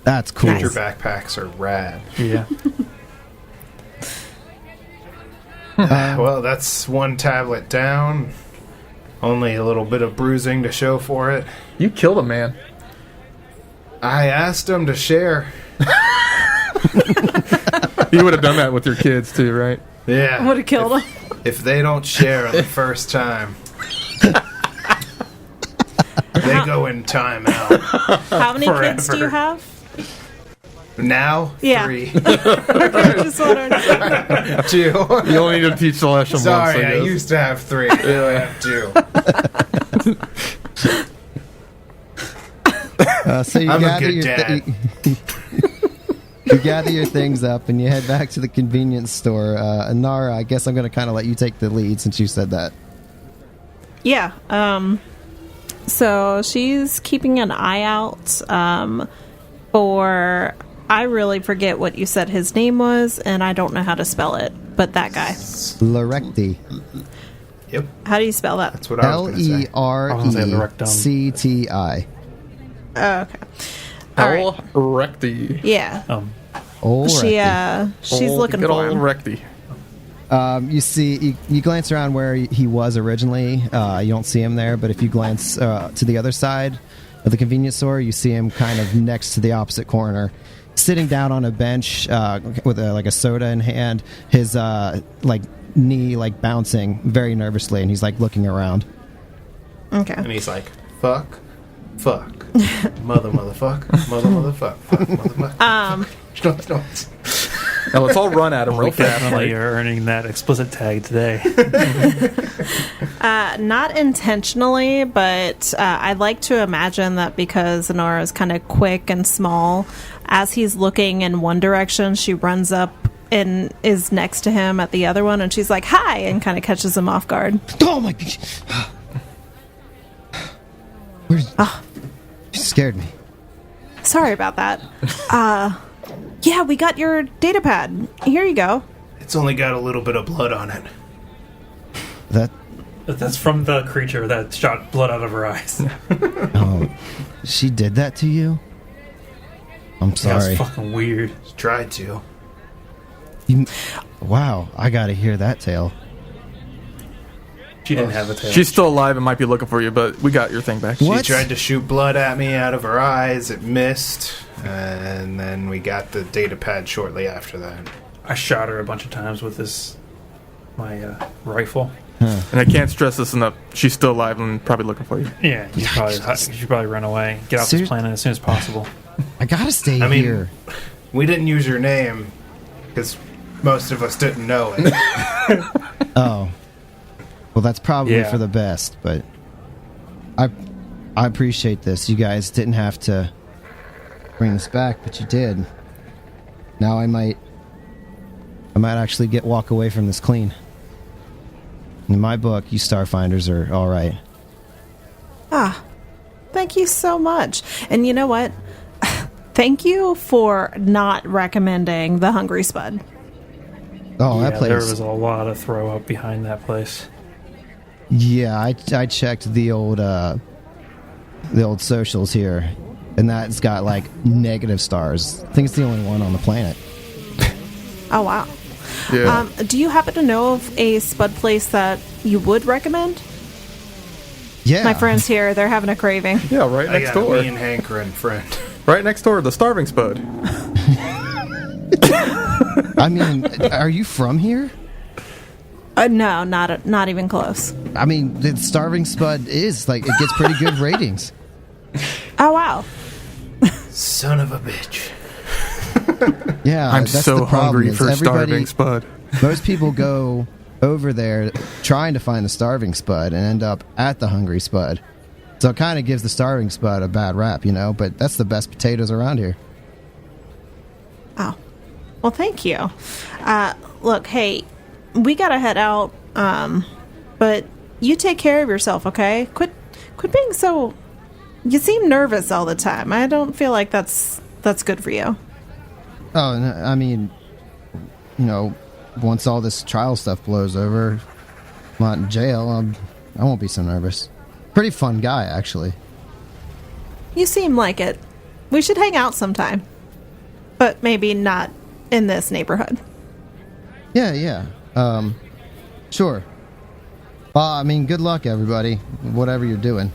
That's cool. Nice. Your backpacks are rad. Yeah. Well, that's one tablet down. Only a little bit of bruising to show for it. You killed a man. I asked him to share. You would have done that with your kids too, right? Yeah. Would have killed him. If they don't share on the first time, they go in timeout. How many kids do you Forever. have? Now, Yeah. 3. Just wondering. 2. You only need to teach Celestial once, Sorry, I I guess. used to have 3. Now I have 2. So you I'm a gather good your dad. you gather your things up and you head back to the convenience store. Anara, I guess I'm going to kind of let you take the lead since you said that. Yeah. So she's keeping an eye out for. I really forget what you said his name was, and I don't know how to spell it. But that guy. Lorecti. Yep, How do you spell that? that's what I was going to say. Lerrecti. Oh, okay. All right. Al Recti. Yeah. Oh, She's looking Good for old him. Recti. You see, you glance around where he was originally. You don't see him there, but if you glance to the other side of the convenience store, you see him kind of next to the opposite corner, sitting down on a bench with like a soda in hand. His like knee like bouncing very nervously, and he's like looking around. Okay. And he's like, fuck, motherfucker, motherfucker, motherfucker. No. Now let's all run at him real We fast. definitely Like, are earning that explicit tag today. Not intentionally, but I'd like to imagine that because Anara is kind of quick and small, as he's looking in one direction, she runs up and is next to him at the other one, and she's like, hi, and kind of catches him off guard. Oh my! Where's? You scared me. Sorry about that. Yeah, we got your data pad. Here you go. It's only got a little bit of blood on it. That That's from the creature that shot blood out of her eyes. she did that to you? I'm That sorry. was fucking weird. Tried to. Wow, I gotta hear that tale. She didn't have a tail. she's still alive and might be looking for you, but we got your thing back. What? She tried to shoot blood at me out of her eyes. It missed. And then we got the data pad shortly after that. I shot her a bunch of times with my rifle. And I can't stress this enough. She's still alive and probably looking for you. Yeah, you should probably run away. Get off this Serious- planet as soon as possible. I gotta stay I mean- here. We didn't use your name because most of us didn't know it. Oh, well, that's probably Yeah. for the best. But I appreciate this. You guys didn't have to bring this back, but you did. Now I might actually walk away from this clean. In my book, you Starfinders are all right. Thank you so much. And you know what? Thank you for not recommending the Hungry Spud. Oh, Yeah, that place. there was a lot of throw up behind that place. Yeah, I checked the old the old socials here, and that's got like negative stars. I think it's the only one on the planet. Oh, wow. Yeah. Do you happen to know of a spud place that you would recommend? Yeah, My friends here, they're having a craving. Yeah, right I next got door. me and Hank are in friend. Right next door, the Starving Spud. I mean, are you from here? No, not even close. I mean, the Starving Spud is like, it gets pretty good ratings. Oh, wow. Son of a bitch. Yeah, I'm that's so the problem, hungry is for everybody- Starving Spud. Most people go over there trying to find the Starving Spud and end up at the Hungry Spud. So it kind of gives the Starving Spud a bad rap, you know, but that's the best potatoes around here. Oh. Well, thank you. Look, hey, we gotta head out, but you take care of yourself, okay? Quit being so... You seem nervous all the time. I don't feel like that's good for you. Oh, no, I mean, you know, once all this trial stuff blows over, I'm not in jail, I won't be so nervous. Pretty fun guy, actually. You seem like it. We should hang out sometime. But maybe not in this neighborhood. Yeah. Sure. Well, I mean, good luck, everybody, whatever you're doing.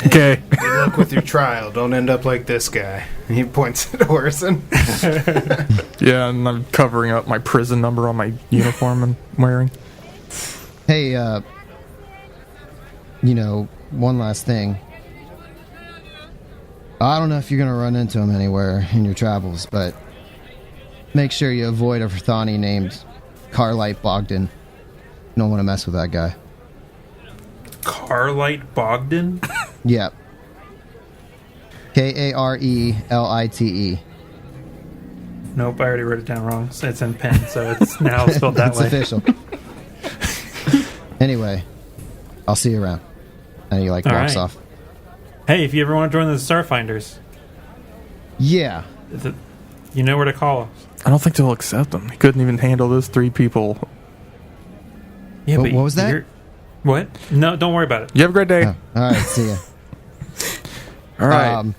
Okay. Good luck with your trial. Don't end up like this guy. He points at Orson. Yeah, and I'm covering up my prison number on my uniform I'm wearing. Hey, you know, one last thing. I don't know if you're going to run into him anywhere in your travels, but make sure you avoid a Verthani named Carlite Bogdan. You don't want to mess with that guy. Carlite Bogdan? Yep. Karelite. Nope, I already wrote it down wrong. It's in pen, so it's now spelled that It's way. official. Anyway, I'll see you around. And he, like, All walks right. off. Hey, if you ever want to join the Starfinders, Yeah. you know where to call us. I don't think they'll accept him. He couldn't even handle those 3 people. Yeah, What was that? What? No, don't worry about it. You have a great day. Oh, all right, see ya. All right.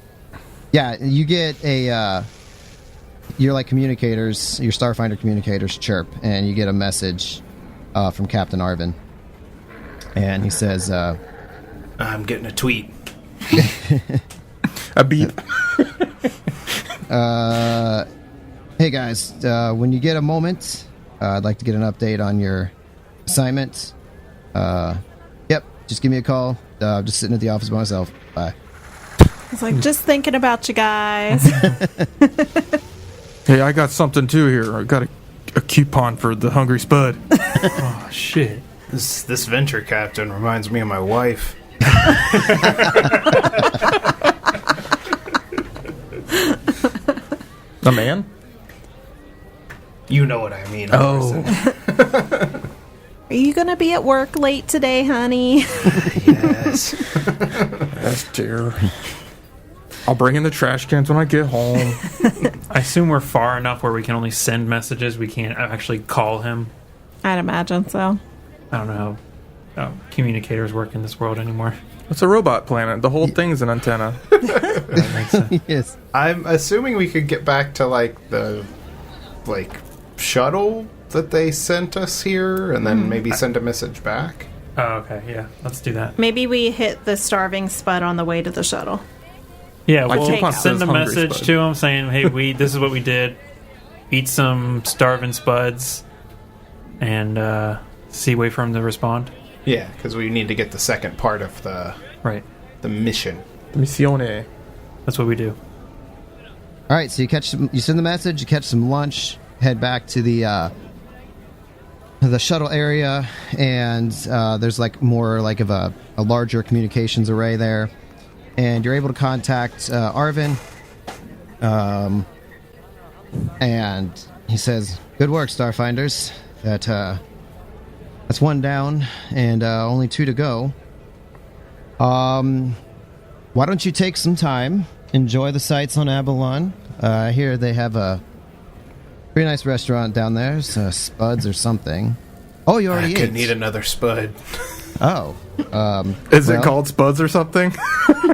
Yeah, you get a your like communicators, your Starfinder communicators chirp, and you get a message from Captain Arvin, and he says, I'm getting a tweet. A beep. "Hey guys, when you get a moment, I'd like to get an update on your assignment. Yep, just give me a call. Just sitting at the office by myself. Bye." It's like, just thinking about you guys. Hey, I got something too here. I got a coupon for the Hungry Spud. Oh, shit. This venture captain reminds me of my wife. A man? You know what I mean. Oh. Orson. Are you going to be at work late today, honey? Yes. That's dear. I'll bring in the trash cans when I get home. I assume we're far enough where we can only send messages. We can't actually call him. I'd imagine so. I don't know how communicators work in this world anymore. It's a robot planet. The whole thing's an antenna. That makes sense. Yes. I'm assuming we could get back to the shuttle that they sent us here, and then maybe send a message back. Oh, okay. Yeah, let's do that. Maybe we hit the starving spud on the way to the shuttle. Yeah, My we'll coupon send says a Hungry message Spud. to him saying, "Hey, this is what we did. Eat some starving spuds, and wait for him to respond." Yeah, because we need to get the second part of the Right. mission. Missione. That's what we do. All right, so you send the message, you catch some lunch, head back to the shuttle area, and there's more of a larger communications array there, and you're able to contact Arvin, and he says, "Good work, Starfinders. That's 1 down, and only 2 to go. Why don't you take some time, enjoy the sights on Aballon? I hear they have a pretty nice restaurant down there, Spuds or something. Oh, you I already could ate. need another spud. Oh. Is it called Spuds or something?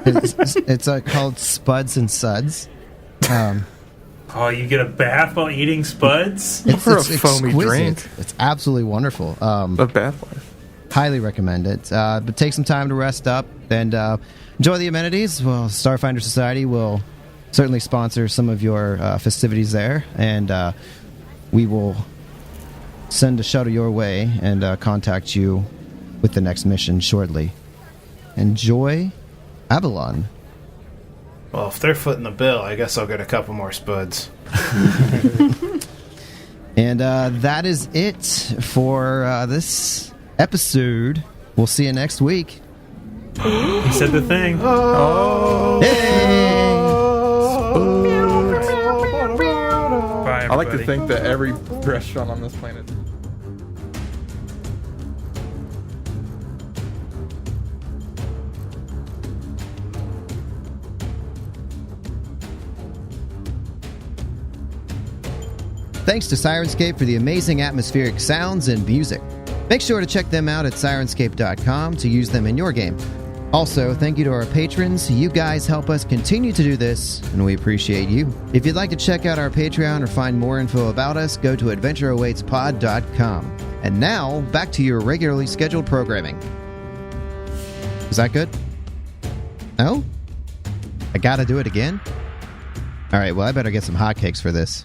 It's called Spuds and Suds. Oh, you get a bath while eating Spuds? For a foamy drink. It's absolutely wonderful. A bath life. Highly recommend it. But take some time to rest up and enjoy the amenities. Well, Starfinder Society will certainly sponsor some of your festivities there, and we will send a shuttle your way and contact you with the next mission shortly. Enjoy Aballon. Well, if they're footing the bill, I guess I'll get a couple more spuds. And that is it for this episode. We'll see you next week. He said the thing. Hey! Bye, I like to everybody. think that every restaurant on this planet. Thanks to Sirenscape for the amazing atmospheric sounds and music. Make sure to check them out at Sirenscape.com to use them in your game. Also, thank you to our patrons. You guys help us continue to do this, and we appreciate you. If you'd like to check out our Patreon or find more info about us, go to AdventureAwaitsPod.com. And now, back to your regularly scheduled programming. Is that good? No? I gotta do it again? Alright, well, I better get some hotcakes for this.